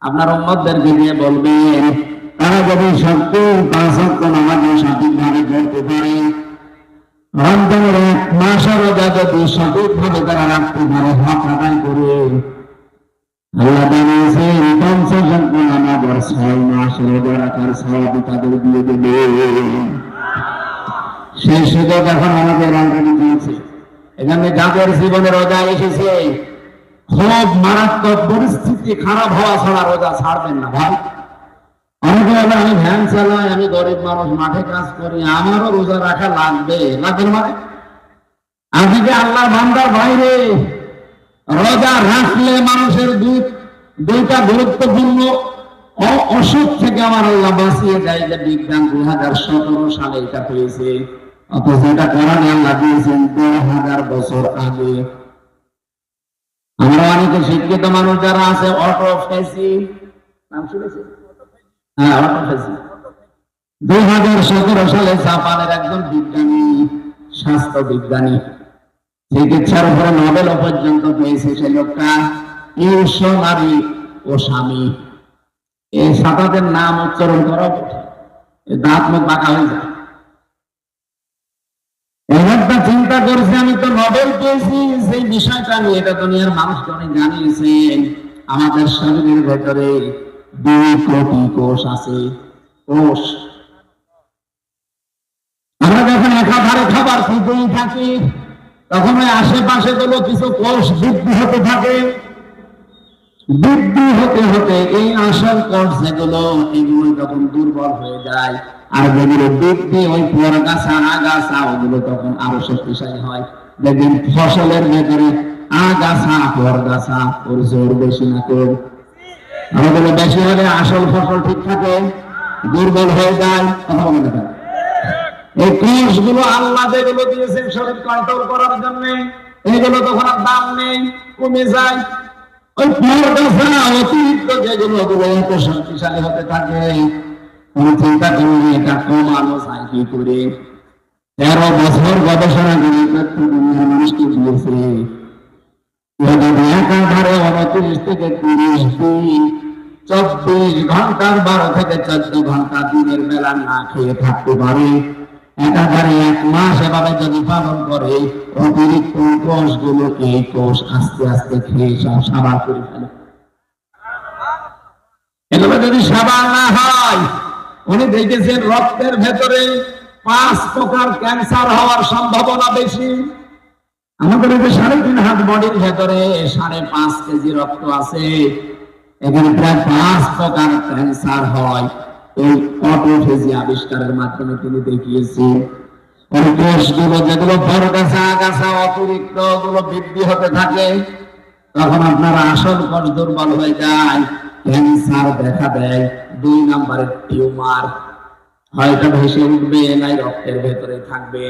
আপনার উম্মতদেরকে নিয়ে বলবেন, তারা যদি সত্যি 5 ওয়াক্ত নামাজ সঠিকভাবে পড়তে পারে, রমজানের 1 মাসের রোজা যদি সঠিকভাবে তারা রাখতে পারে, হক আদায় করে, আল্লাহ জানিয়েছেন 50 ওয়াক্ত নামাজ আর 6 মাস রোজা রাখার সওয়াব তাদের দিয়ে দেবে। সেই সুযোগ এখন আমাদের অলরেডি দিয়েছে। এখানে যাদের জীবনে রোজা এসেছে, খুব মারাত্মক পরিস্থিতি খারাপ হওয়া ছাড়া রোজা ছাড়বেন না ভাই। অনেকে বলে আমি ভ্যান চালাই, আমি গরিব মানুষ, মাঠে কাজ করি, আমারও রোজা রাখা লাগবে। লাগবে মানে আজকে আল্লাহ বান্দার বাইরে রোজা রাখলে মানুষের দুইটা গুরুত্বপূর্ণ অসুখ থেকে আমার আল্লাহ বাঁচিয়ে যায়। যে বিজ্ঞান 2017 সালে এটা পেয়েছে, অথচ এটা কোরআনে আল্লাহ দিয়েছেন 2000 বছর আগে। আমরা অনেকে শিক্ষিত মানুষ যারা আছে, অটোফেসি নাম শুনেছি? হ্যাঁ, অটোফেসি 2017 সালে জাপানের একজন বিজ্ঞানী, স্বাস্থ্য বিজ্ঞানী, চিকিৎসার উপরে নোবেল পর্যন্ত পেয়েছে সেই লোকটা। ইউশনারি ও স্বামী, এই সাতাদের নাম উচ্চারণ করা দাঁত মুখ বাঁকা হয়ে যায়। একটা চিন্তা করছে আমি তো নোবেল পেয়েছি সেই বিষয়টা নিয়ে, এটা দুনিয়ার মানুষকে অনেক জানিয়েছেন। আমাদের শরীরের ভেতরে 2 কোটি কোষ আছে। কোষ আমরা যখন একাধারে খাবার খেতেই থাকি, তখন ওই আশেপাশে গুলো কিছু কোষ বৃদ্ধি হতে থাকে। বৃদ্ধি হতে হতে এই আসল কোষ যেগুলো, এগুলো তখন দুর্বল হয়ে যায়। আর যেগুলো বৃদ্ধি, ওই পরগাছা আগাছা, ওগুলো তখন আরো শক্তিশালী হয়। দেখবেন ফসলের ভেতরে আগাছা পরগাছা ওর জোর বেশি না কম, ওগুলো বেশি হলে আসল ফসল ঠিক থাকে, দুর্বল হয়ে যায়। কথা বলে না, এই কোষগুলো আল্লাহ যেগুলো দিয়েছেন শরীর কন্ট্রোল করার জন্য, এগুলো তখন আর দাম নেই, কমে যায়। ওই পরগাছা অতিরিক্ত যেগুলো, ওগুলো এত শক্তিশালী হতে থাকে। চিন্তা করুন এটা কমানো যায় কি করে। 13 বছর গবেষণা করে দুনিয়ার মানুষকে দিয়েছে। একাধারে 29 থেকে 30 দিন, 24 ঘন্টার 12 থেকে 14 ঘন্টা দিনের বেলা না খেয়ে থাকতে পারে। একাধারে 1 মাস এভাবে যদি পালন করে, অতিরিক্ত কোষগুলো, এই কোষ আস্তে আস্তে খেয়ে সব সাবার করে ফেলে। এগুলো যদি সাবার না হয়, উনি দেখেছেন রক্তের ভেতরে 5 প্রকার ক্যান্সার হওয়ার সম্ভাবনা বেশি। আমাদের 3.5 হাত বডির ভেতরে 5.5 কেজি রক্ত আছে, এখানে প্রায় 5 প্রকার ক্যান্সার হয়। এই অটোফেজি আবিষ্কারের মাধ্যমে তিনি দেখিয়েছেন। ওই কোষগুলো যেগুলো পরগাছা আগাছা অতিরিক্ত গুলো বৃদ্ধি হতে থাকে, তখন আপনার আসল কোষ দুর্বল হয়ে যায়, ক্যান্সার দেখা দেয়। 2 নম্বরের টিউমার, হয়তো ভেসে উঠবে, নাই রক্তের ভেতরে থাকবে।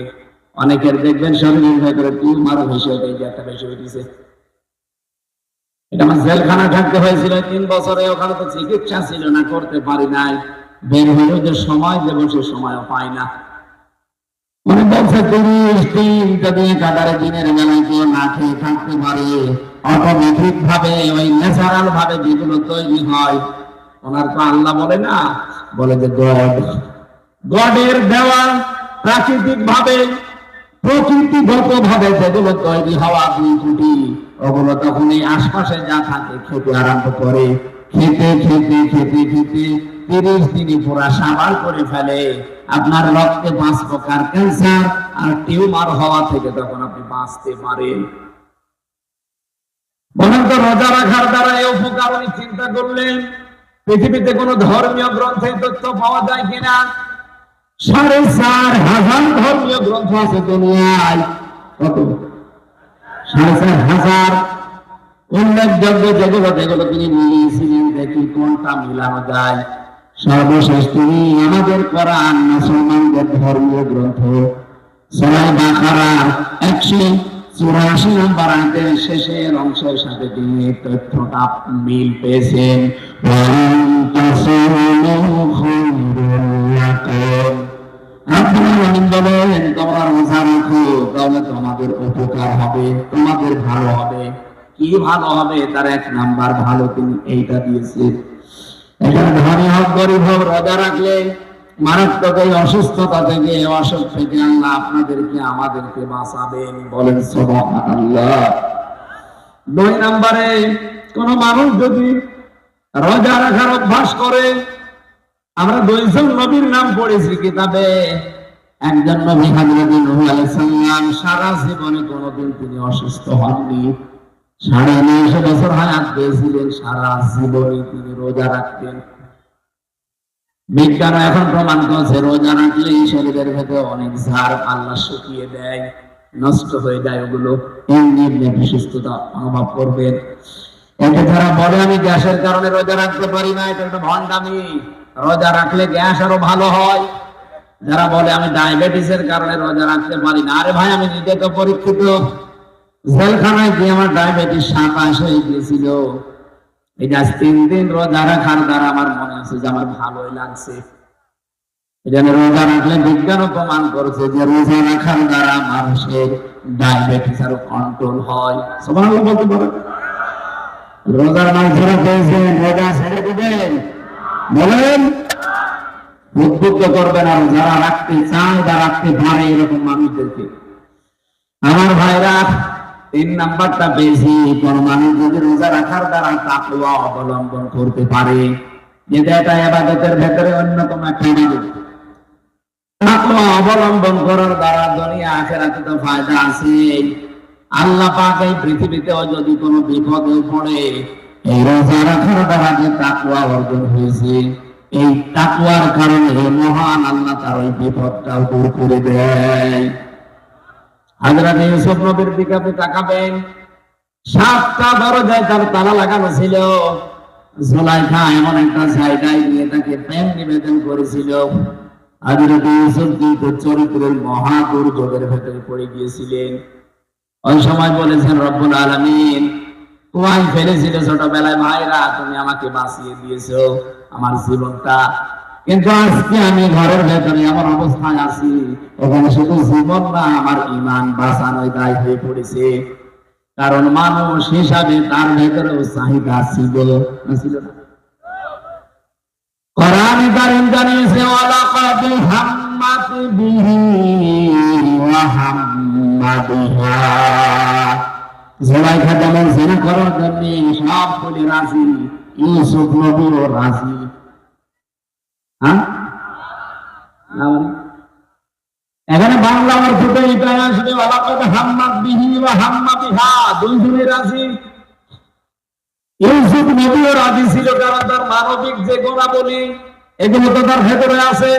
অনেকের দেখবেন শরীরের ভেতরে টিউমার ভেসে উঠে, যে একটা ভেসে উঠেছে। এটা আমার জেলখানা থাকতে হয়েছিল 3 বছরে, ওখানে তো চিকিৎসা ছিল না, করতে পারি নাই। বের হলেও যে সময় দেবো সে সময়ও পাই না। মনে বলছে 30 দিন যদি একাধারে দিনের বেলায় কেউ না খেয়ে থাকতে পারে, অটোমেটিক ভাবে ওই ন্যাচারাল ভাবে যেগুলো তৈরি হয়, ওনার তো আল্লাহ বলে না, বলে যে গডের দেওয়া প্রাকৃতিক ভাবে, প্রকৃতিগত ভাবে যেগুলো তৈরি হওয়া 2 কোটি, ওগুলো তখন এই আশপাশে যা থাকে খেতে আরম্ভ করে। খেতে খেতে খেতে খেতে 30 দিনই পুরা সাবার করে ফেলে। আপনার রক্তে 5 প্রকার ক্যান্সার আর টিউমার হওয়া থেকে তখন আপনি বাঁচতে পারেন। বলেন তো, রোজা রাখার দ্বারা এই উপকার উনি চিন্তা করলেন? পৃথিবীতে কোন ধর্মীয় গ্রন্থে তথ্য পাওয়া যায় কিনা? 4,500 ধর্মীয় গ্রন্থ আছে দুনিয়ায়। কত? 4,500 উল্লেখযোগ্য যেগুলো যেগুলো তিনি মিলিয়েছিলেন, দেখি কোনটা মিলানো যায়। সর্বশেষ তিনি আমাদের কোরআন, মুসলমানদের ধর্মীয় গ্রন্থ সূরা বাকারার 184 নম্বর আয়াতের শেষের অংশের সাথে তিনি তথ্যটা মিল পেয়েছেন। বলেন তোমরা রোজা রাখো, তাহলে তোমাদের উপকার হবে, তোমাদের ভালো হবে। কি ভালো হবে? তার 1 নাম্বার ভালো তিনি এইটা দিয়েছে। এখানে ধনী হোক গরিব হোক, রোজা রাখলে মারাত্মক এই অসুস্থতা থেকে, অসুখ থেকে আল্লাহ আপনাদেরকে আমাদেরকে বাঁচাবেন। বলেন সুবহানাল্লাহ। 2 নম্বরে, কোন মানুষ যদি রোজা রাখার অভ্যাস করে, আমরা 2 জন নবীর নাম পড়েছি কিতাবে। একজন নবী হযরত নূহ আলাইহিস সালাম, সারা জীবনে কোনদিন তিনি অসুস্থ হননি। 950 বছর হায়াত পেয়েছিলেন, সারা জীবনে তিনি রোজা রাখতেন। বিজ্ঞান এখন প্রমাণ করছে রোজা রাখলে শরীরের ভেতরে অনেক ঝাড় আল্লাহ শুকিয়ে দেয়, নষ্ট হয়ে যায়, ওগুলো এমনি এমনি সুস্থতা অনুভব করবেন। এতে যারা বলে আমি গ্যাসের কারণে রোজা রাখতে পারি না, এটা একটা ভণ্ডামি। রোজা রাখলে গ্যাস আরো ভালো হয়। যারা বলে আমি ডায়াবেটিসের কারণে রোজা রাখতে পারি না, আরে ভাই আমি নিজে তো পরীক্ষিত। জেলখানায় গিয়ে আমার ডায়াবেটিস 27 হয়ে গিয়েছিল। এই যে 3 দিন রোজা রাখার দ্বারা আমার মনে হচ্ছে যে আমার ভালোই লাগছে। এই জন্য রোজা রাখলে বিজ্ঞানও প্রমাণ করেছে যে রোজা রাখার দ্বারা মানুষের ডায়াবেটিস আরো কন্ট্রোল হয়। সুবহানাল্লাহ বলতে পারেন? রোজার মাস ধরে পেয়েছেন, রোজা ছেড়ে দিবেন? বলেন। উদ্বুদ্ধ করবেন আর যারা রাখতে চায় বা রাখতে পারে এরকম মানুষদেরকে। আমার ভাইরা, 3 নাম্বারটা বেশি, কোন মানুষ যদি রোজা রাখার দ্বারা তাকওয়া অবলম্বন করতে পারে, যেটা এটা ইবাদতের ভেতরে অন্যতম একটা ইবাদত। তাকওয়া অবলম্বন করার দ্বারা দুনিয়া আখিরাতে তো ফায়দা আছে। আল্লাহ পাক এই পৃথিবীতেও যদি কোনো বিপদে পড়ে, এই রোজা রাখার দ্বারা যে তাকওয়া অর্জন হয়েছে, এই তাকওয়ার কারণে মহান আল্লাহ তার ওই বিপদটাও দূর করে দেয়। হযরত ইউসুফ নবীর দিকে আপনি তাকাবেন, 7টা দরজায় তার তালা লাগানো ছিল। জুলাইখা এমন একটা জায়গায় নিয়ে তাকে প্রেম নিবেদন করেছিল। হযরত ইউসুফ কিন্তু চরিত্রের মহা দুর্যোগের ভেতরে পড়ে গিয়েছিলেন। ওই সময় বলেছেন রব্বুল আলামিন, কুয়ায় ফেলেছিল ছোটবেলায়, ভাইরা তুমি আমাকে বাঁচিয়ে দিয়েছো আমার জীবনটা, কিন্তু আজকে আমি ঘরের ভেতরে এমন অবস্থায় আছি, ওখানে শুধু জীবন না আমার ঈমান বাঁচানোর দায় হয়ে পড়েছে। কারণ মানুষ হিসাবে তার ভেতরেও চাহিদা ছিল না, ছিল না? কোরআনে কারীম জানিয়েছে ওয়ালাকাদ হাম্মাত বিহি ওয়া হাম্মা বিহা। জুলাইখা যেমন জিনা করার জন্য সব বলে রাজি, ইউসুফ নবীও রাজি। হ্যাঁ, এখানে বাংলা অর্থটা এটা আসলে ওয়ালাকাদ হাম্মাত বিহি ওয়া হাম্মা বিহা, দুইজনে রাজি। ইউসুফ নবীও রাজি ছিল, কারণ তার মানবিক যে গুণাবলী এগুলো তো তার ভেতরে আছে।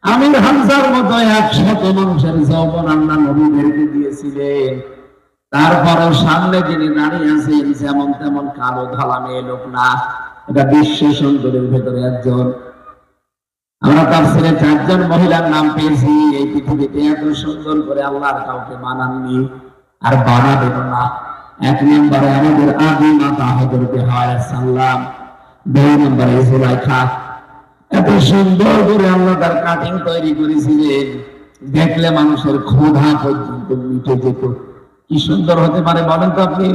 আমির হামজার মতো 100 মানুষের যৌবন আল্লাহ নবীদেরকে দিয়েছিলেন। তারপরেও সামনে যিনি দাঁড়িয়ে আছেন যেমন তেমন কালো ধালা মেয়ে লোক না, এটা বিশ্ব সুন্দরীর ভেতরে একজন। আমরা তাফসীরে 4 জন মহিলার নাম পেয়েছি। এই পৃথিবীতে এত সুন্দর করে আল্লাহর কাউকে বানাননি, আর বানাবেন না। 1 নম্বরে আমাদের আদি মাতা হযরত হাওয়া আলাইহিস সালাম, 2 নম্বরে জুলাইখা। এত সুন্দর করে আল্লাহ তার কাটিং তৈরি করেছিলেন, দেখলে মানুষের ক্ষুধা পর্যন্ত মিটে যেত। কি সুন্দর হতে পারে বলেন তো আপনি?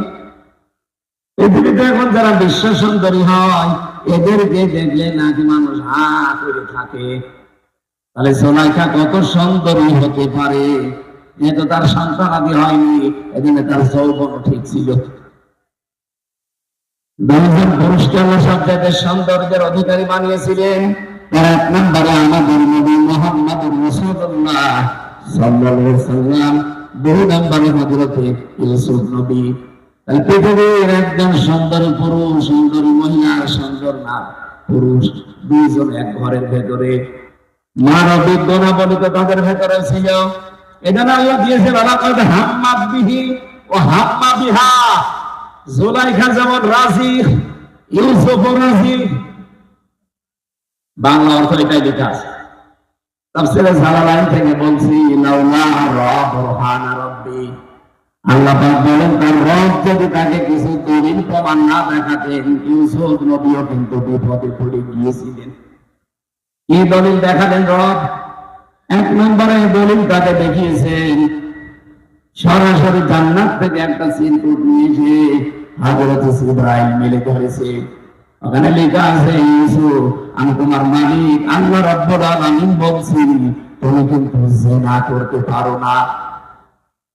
পৃথিবীতে এখন যারা বিশ্ব সুন্দরী হয়, এদেরকে দেখলে নাকি মানুষ হা করে থাকে। তাহলে জুলাইখা কত সুন্দরী হতে পারে, যেহেতু তার সন্তান আদি হয়নি, এজন্য তার যৌবন ঠিক ছিল। 2 জন পুরুষকে আল্লাহ সবচেয়ে সৌন্দর্যের অধিকারী বানিয়েছিলেন। 1 নম্বরে আমাদের নবী মুহাম্মদুর রাসূলুল্লাহ সাল্লাল্লাহু আলাইহি ওয়াসাল্লাম, 2 নম্বরে হযরত ইউসুফ নবী। তাই পৃথিবীর একজন সুন্দরী পুরুষ, সুন্দরী মহিলা, সুন্দর না পুরুষ, 2 জন এক ঘরের ভেতরে। মানবিক গুণাবলী তো তাদের ভেতরে ছিল। এজন্য আল্লাহ দিয়েছে ওয়ালাকাদ হাম্মাত বিহি ওয়া হাম্মা বিহা। জুলাইখা যেমন রাজি, ইউসুফও রাজি। বাংলা অর্থ এটাই লেখা আছে। তাফসীরে জালালাইন থেকে বলছি, লাউলা বুরহানা রাব্বি, আল্লাহ পাক বলেন তার রব যদি তাকে কিছু দলিল প্রমাণ না দেখাতেন, ইউসুফ নবীও কিন্তু বিপদে পড়ে গিয়েছিলেন। কি দলিল দেখালেন রব? 1 নম্বরে দলিল তাকে দেখিয়েছেন, সরাসরি জান্নাত থেকে একটা চিরকুট নিয়ে এসে হযরত ইব্রাহিম মেলে ধরেছে। ওখানে লেখা আছে, ইউসুফ আমি তোমার মালিক আল্লাহ রাব্বুল আলামিন বলছি, তুমি কিন্তু জিনা করতে পারো না।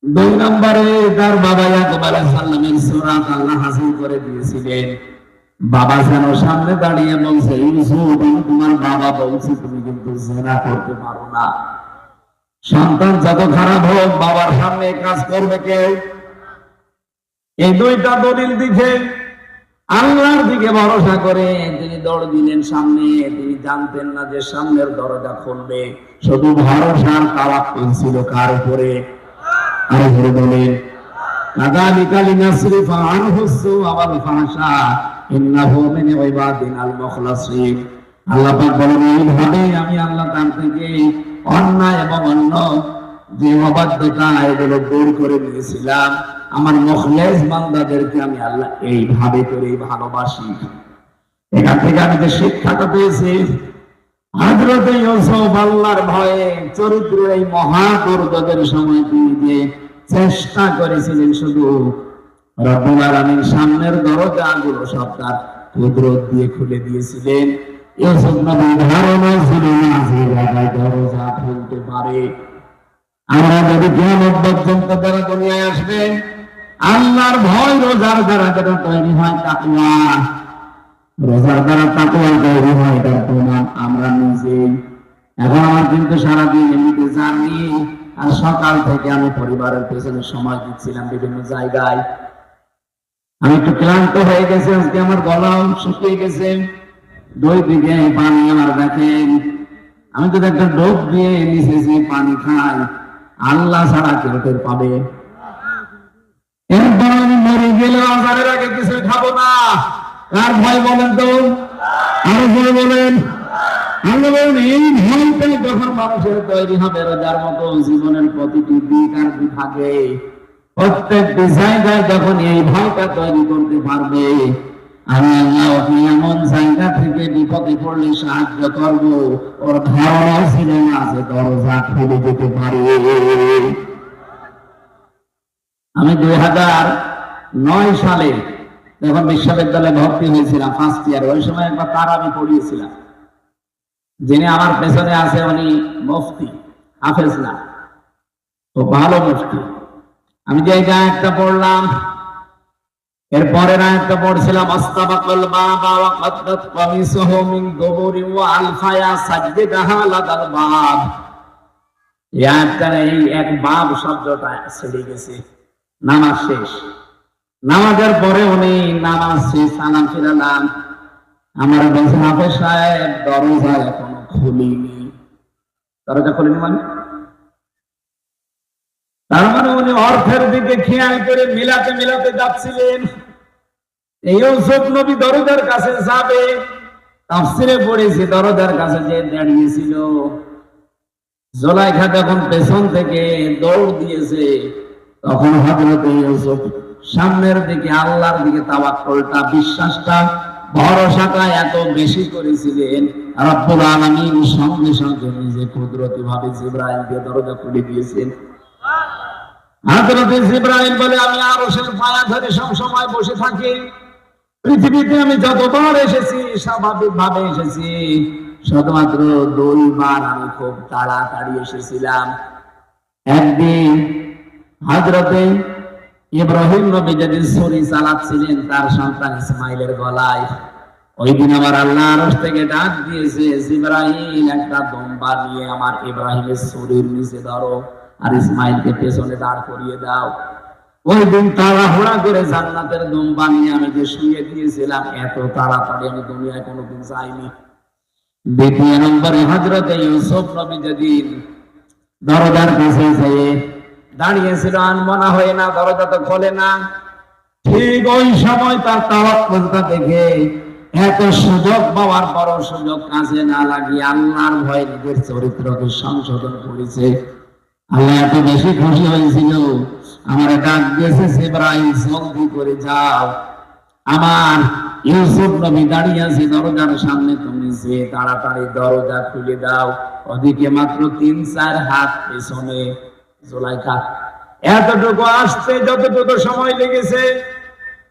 2 নম্বরে তার বাবা ইয়াকুব আলাইহিস সালামের সূরাত আল্লাহ হাসিল করে দিয়েছিলেন। বাবা যেন সামনে দাঁড়িয়ে বলছে, ইউসুফ আমি তোমার বাবা বলছি তুমি কিন্তু জিনা করতে পারো না। সন্তান যত খারাপ হোক, বাবার সামনে কাজ করবে কে? এই দুইটা দলিল দিকে আল্লাহর দিকে ভরসা করে তিনি দৌড় দিলেন সামনে। তিনি জানতেন না যে সামনের দরজা খুলবে। শুধু ভরসার তাওয়াক্কুল ছিল কার উপরে? আর ধরে বলেন কাযালিকা লিনাসরিফা আনহু সুআ ওয়াল ফাহশা ইন্নাহু মিন ইবাদিনাল মুখলাসিন। আল্লাহ পাক বলেন এইভাবে আমি আল্লাহ তার থেকে অন্যায় এবং অন্য যে অবাধ্যতা এগুলো দূর করে নিয়েছিলাম। আমার মুখলেস বান্দাদেরকে আমি আল্লাহ এইভাবে করে ভালোবাসি। এখান থেকে আমি যে শিক্ষাটা পেয়েছি, হযরত ইউসুফ আল্লাহর ভয়ে চরিত্রের এই মহা দুর্যোগের সময় তিনি যে চেষ্টা করেছিলেন শুধু রব্বুল আলামিন সামনের দরজাগুলো সব তার কুদরত দিয়ে খুলে দিয়েছিলেন। ইউসুফ নবীর ধারণা ছিল না যে জায়গায় দরজা খুলতে পারে। আমরা যদি কিয়ামত পর্যন্ত যারা দুনিয়ায় আসবে, আল্লাহর ভয় রোজার দ্বারা যেটা তৈরি হয় তাকওয়া, রোজার দ্বারা তাকওয়া তৈরি হয়, এটার প্রমাণ আমরা নিজেই। এখন আমার কিন্তু সারাদিন এমনিতে জানি, আর সকাল থেকে আমি পরিবারের পেছনে সময় দিচ্ছিলাম বিভিন্ন জায়গায়। আমি একটু ক্লান্ত হয়ে গেছে, আজকে আমার গলাও শুকিয়ে গেছে। দুই দিকে পানি আমার দেখেন, আমি যদি একটা ডোব দিয়ে নিচে পানি খাই, আল্লাহ ছাড়া কেউ টের পাবে? এরপর আমি মরে গেলেও আজানের আগে কিছু খাবো না। কার ভয় বলেন তো? আরো জোরে বলেন। আমরা বলেন এই ভয়টাই যখন মানুষের তৈরি হবে, রোজার মতো জীবনের প্রতিটি দিক আর বিভাগে প্রত্যেকটি জায়গায় যখন এই ভয়টা তৈরি করতে পারবে, আমি আল্লাহ ওকে এমন জায়গা থেকে বিপদে পড়লে সাহায্য করব, ওর ধারণা ছিল না যে দরজা খুলে যেতে পারে। আমি 2009 সালে যখন বিশ্ববিদ্যালয়ে ভর্তি হয়েছিলাম ফার্স্ট ইয়ার, ওই সময় একবার তারাবি পড়িয়েছিলাম। যিনি আমার পেছনে আছে উনি মুফতি হাফেজ না, তো ভালো মুফতি। আমি যে আয়াতটা পড়লাম, এরপরের আয়াতটা পড়ছিলাম আস্তাবাকাল বাবা ওয়া কাদ্দাত কামিসুহু মিন দুবুরি ওয়া আলফায়া সাজদাহা লাদাল বাব। এই আয়াতটার এই এক বাব শব্দটা ছেড়ে গেছে। নামাজ শেষ, নামাজের পরে উনি নামাজ শেষ সালাম ফিরালাম, আমার বলছে হাফেজ সাহেব দরজা এখনো খুলিনি। দরজা খুলিনি মানে তার মানে উনি অর্থের দিকে খেয়াল করে মিলাতে মিলাতে যাচ্ছিলেন। এই ইউসুফ নবী দরজার কাছে যাবে, তাফসীরে পড়েছি দরজার কাছে যে দাঁড়িয়েছিল, জুলাইখা যখন পেছন থেকে দৌড় দিয়েছে, তখন হযরত ইউসুফ সামনের দিকে আল্লাহর দিকে তাওয়াক্কুলটা, বিশ্বাসটা, ভরসাটা এত বেশি করেছিলেন, রব্বুল আলামিন সঙ্গে সঙ্গে নিজে কুদরতি ভাবে জিবরাইল দিয়ে দরজা খুলে দিয়েছেন। হযরত জিবরাইল বলে আমি আরশের পায়া ধরে সব সময় বসে থাকি। পৃথিবীতে আমি যতবার এসেছি স্বাভাবিক ভাবে এসেছি, শুধুমাত্র 2 বার আমি খুব তাড়াতাড়ি এসেছিলাম। একদিন হযরতে ইব্রাহিম নবী যেদিন ছুরি চালাচ্ছিলেন তার সন্তান ইসমাইলের গলায়, ওই দিন আমার আল্লাহ আরশ থেকে ডাক দিয়েছে, জিবরাইল একটা দম্বা নিয়ে আমার ইব্রাহিমের ছুরির নিচে ধরো আর ইসমাইলকে পেছনে দাঁড় করিয়ে দাও। ওই দিন তাড়াহুড়া করে জান্নাতের দম্বা নিয়ে আমি যে শুয়ে দিয়েছিলাম, এত তাড়াতাড়ি আমি দুনিয়ায় কোনোদিন যাইনি। দ্বিতীয় নম্বরে হযরতে ইউসুফ নবী যেদিন দরজার কাছে যেয়ে দাঁড়িয়েছিল, আনমনা হয়ে না, দরজা তো খোলে না, ঠিক ওই সময় তার তাওয়াক্কুলটা দেখে এত সুযোগ পাওয়ার পরও সুযোগ কাজে না লাগিয়ে আল্লাহর ভয়ে নিজের চরিত্রকে সংশোধন করেছে। আল্লাহ এত বেশি খুশি হয়েছিল, আমার ডাক দিয়েছে জিবরাইল জলদি করে যাও, আমার ইউসুফ নবী দাঁড়িয়ে আছে দরজার সামনে, তুমি যে তাড়াতাড়ি দরজা খুলে দাও। ওদিকে মাত্র 3-4 হাত পেছনে জুলাইখা। এতটুকু আসতে যতটুকু সময় লেগেছে,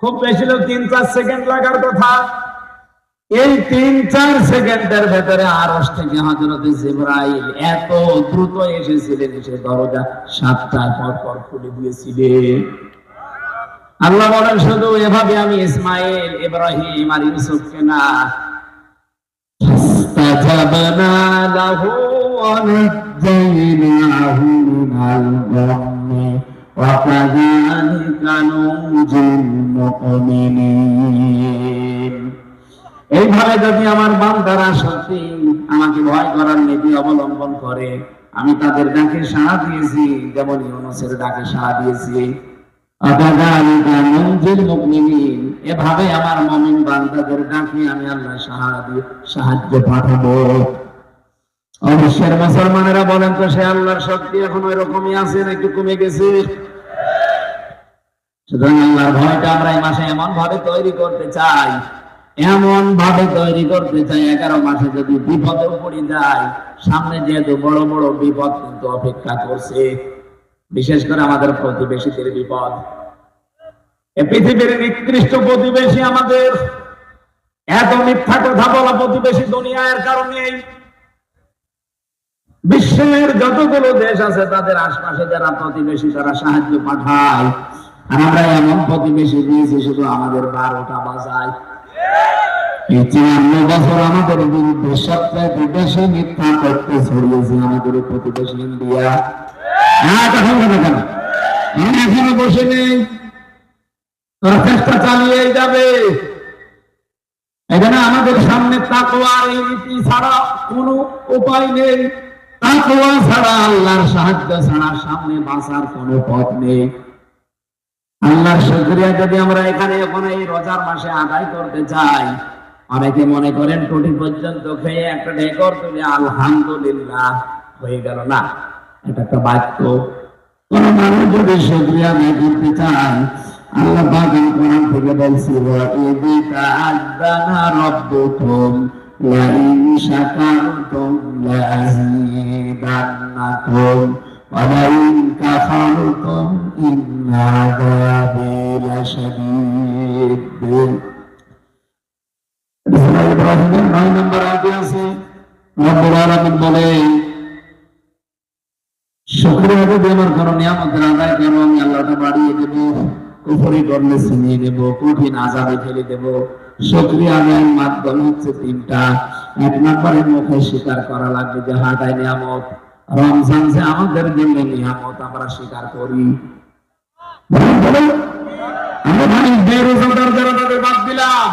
খুব বেশি 3-4 সেকেন্ড লাগার কথা, এই 3-4 সেকেন্ডের ভেতরে আরশ থেকে হযরত জিবরাইল এত দ্রুত এসেছিলেন, এসে দরজা 7টায় পর পর খুলে দিয়েছিলেন। আল্লাহ বলেন শুধু এভাবে আমি ইসমাইল, ইব্রাহিম আর ইউসুফকে না, ফাস্তাজাবনা লাহু ওয়া নাজ্জাইনাহু মিনাল গাম্মি ওয়াকাযালিকা নুনজিল মুমিনিন। এইভাবে যদি আমার বান্দারা সত্যি আমাকে ভয় করার নীতি অবলম্বন করে, আমি তাদের ডাকে সাড়া দিয়েছি, যেমন ইউনূসের ডাকে সাড়া দিয়েছি। ওয়াকাযালিকা নুনজিল মুমিনিন, এভাবে আমার মুমিন বান্দাদের ডাকে আমি আল্লাহ সাহায্য পাঠাবো। অবশ্যই মুসলমানেরা বলেন তো, সে আল্লাহর শক্তি এখন ওই রকমই আছে না একটু কমে গেছে? সুতরাং আল্লাহর ভয়টা আমরা এই মাসে এমন ভাবে তৈরি করতে চাই, 11 মাসে যদি বিপদেও পড়ে যায়, সামনে যেহেতু বড় বড় বিপদ কিন্তু অপেক্ষা করছে, বিশেষ করে আমাদের প্রতিবেশীদের বিপদ। এই পৃথিবীর নিকৃষ্ট প্রতিবেশী আমাদের, এত মিথ্যা কথা বলা প্রতিবেশী দুনিয়ার কারণে। বিশ্বের যতগুলো দেশ আছে তাদের আশপাশে যারা প্রতিবেশী তারা সাহায্য পাঠায়, আর আমরা এমন প্রতিবেশী দিয়েছি শুধু আমাদের 12টা বাজায়। এই 54 বছর আমাদের বিরুদ্ধে সবচেয়ে বেশি মিথ্যা তথ্য ছড়িয়েছে আমাদের প্রতিবেশী ইন্ডিয়া। এখনো বসে নেই, তারা চেষ্টা চালিয়ে যাবে। এখানে আমাদের সামনে তাকওয়ার এই নীতি ছাড়া কোনো উপায় নেই। তাকওয়া ছাড়া, আল্লাহর সাহায্য ছাড়া সামনে বাঁচার কোনো পথ নেই। আল্লাহর শুকরিয়া যদি আমরা এখানে এখন এই রোজার মাসে আদায় করতে চাই, অনেকে মনে করেন টুটি পর্যন্ত খেয়ে একটা ঢেকর তুলে আলহামদুলিল্লাহ হয়ে গেল না, এটা একটা বাক্য। কোন মানুষ যদি শুকরিয়া আদায় করতে চায়, আল্লাহ পাক কোরআন থেকে বলছে, ওয়া ইযা তাআযানা রাব্বুকুম লা ইন শাকারতুম লা আযীদান্নাকুম ওয়া লা ইন কাফারতুম ইন্না আযাবি লাশাদীদ। সূরা ইব্রাহিমের 9 নম্বর আয়াতে আছে, রব্বুল আলামিন বলেন, শুকরিয়া যদি আমার কোন নিয়ামতের আদায় করো, আমি আল্লাহটা বাড়িয়ে দেব, কুফরি করলে ছিনিয়ে দেব, কঠিন আযাবে ফেলে দেব। শুকরিয়া আদায়ের মাধ্যম হচ্ছে 3টা। 1 নম্বরে মুখে স্বীকার করা লাগবে যে হাটায় নিয়ামত, রমজান যে আমাদের জন্য নিয়ামত, আমরা স্বীকার করি। আমরা ভাই বেরোজগার যারা তাদের বাদ দিলাম,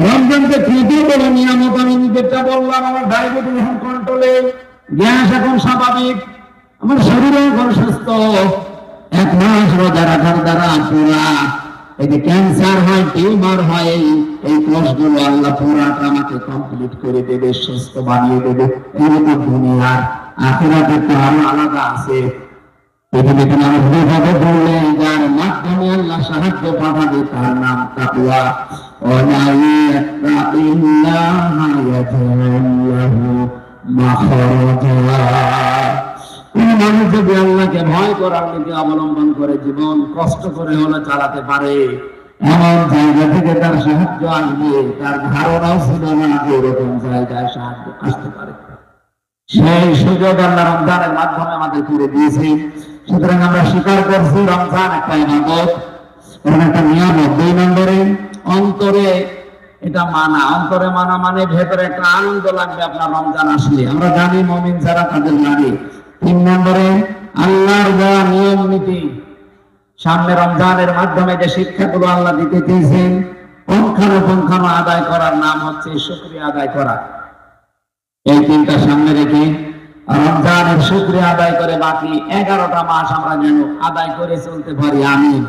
রমজানকে তৃতীয় বড় নিয়ামত। আমি নিজেরটা বললাম, আমার ডায়াবেটিস এখন কন্ট্রোলে, গ্যাস এখন স্বাভাবিক, আমার শরীর এখন সুস্থ। 1 মাস রোজা রাখার দ্বারা পুরা এই যে ক্যান্সার হয়, টিউমার হয়, এই কোষগুলো আল্লাহ পুরাটা আমাকে কমপ্লিট করে দেবে, সুস্থ বানিয়ে দেবে। এই তো দুনিয়ার, আখিরাতের তো আরো আলাদা আছে। পৃথিবীতে মানুষ বিপদে পড়লে যার মাধ্যমে আল্লাহ সাহায্য পাঠাবে তার নাম তাকওয়া। ওয়া ইয়াত্তাকিল্লাহা ইয়াজআল্লাহু মাখরাজা। মানুষ যদি আল্লাহকে ভয় করার নীতি অবলম্বন করে জীবন কষ্ট করে হলে চালাতে পারে, এমন জায়গা থেকে তার সাহায্য আসবে, তার ধারণাও ছিল না যে এরকম জায়গায় সাহায্য আসতে পারে। সেই সুযোগ আল্লাহ রমজানের মাধ্যমে আমাদের করে দিয়েছে। সুতরাং আমরা স্বীকার করছি রমজান একটা ইবাদত, একটা নিয়ামত। 2 নম্বরে অন্তরে এটা মানা। অন্তরে মানা মানে ভেতরে একটা আনন্দ লাগবে আপনার রমজান আসলে, আমরা জানি মুমিন যারা তাদের লাগে। 3 নম্বরে আল্লাহর দেওয়া নিয়ম নীতি, সামনে রমজানের মাধ্যমে যে শিক্ষাগুলো আল্লাহ দিতে চেয়েছেন, পুঙ্খানুপুঙ্খানু আদায় করার নাম হচ্ছে শুকরিয়া আদায় করা। এই 3টা সামনে রেখে রমজানের শুকরিয়া আদায় করে বাকি 11টা মাস আমরা যেন আদায় করে চলতে পারি। আমিন।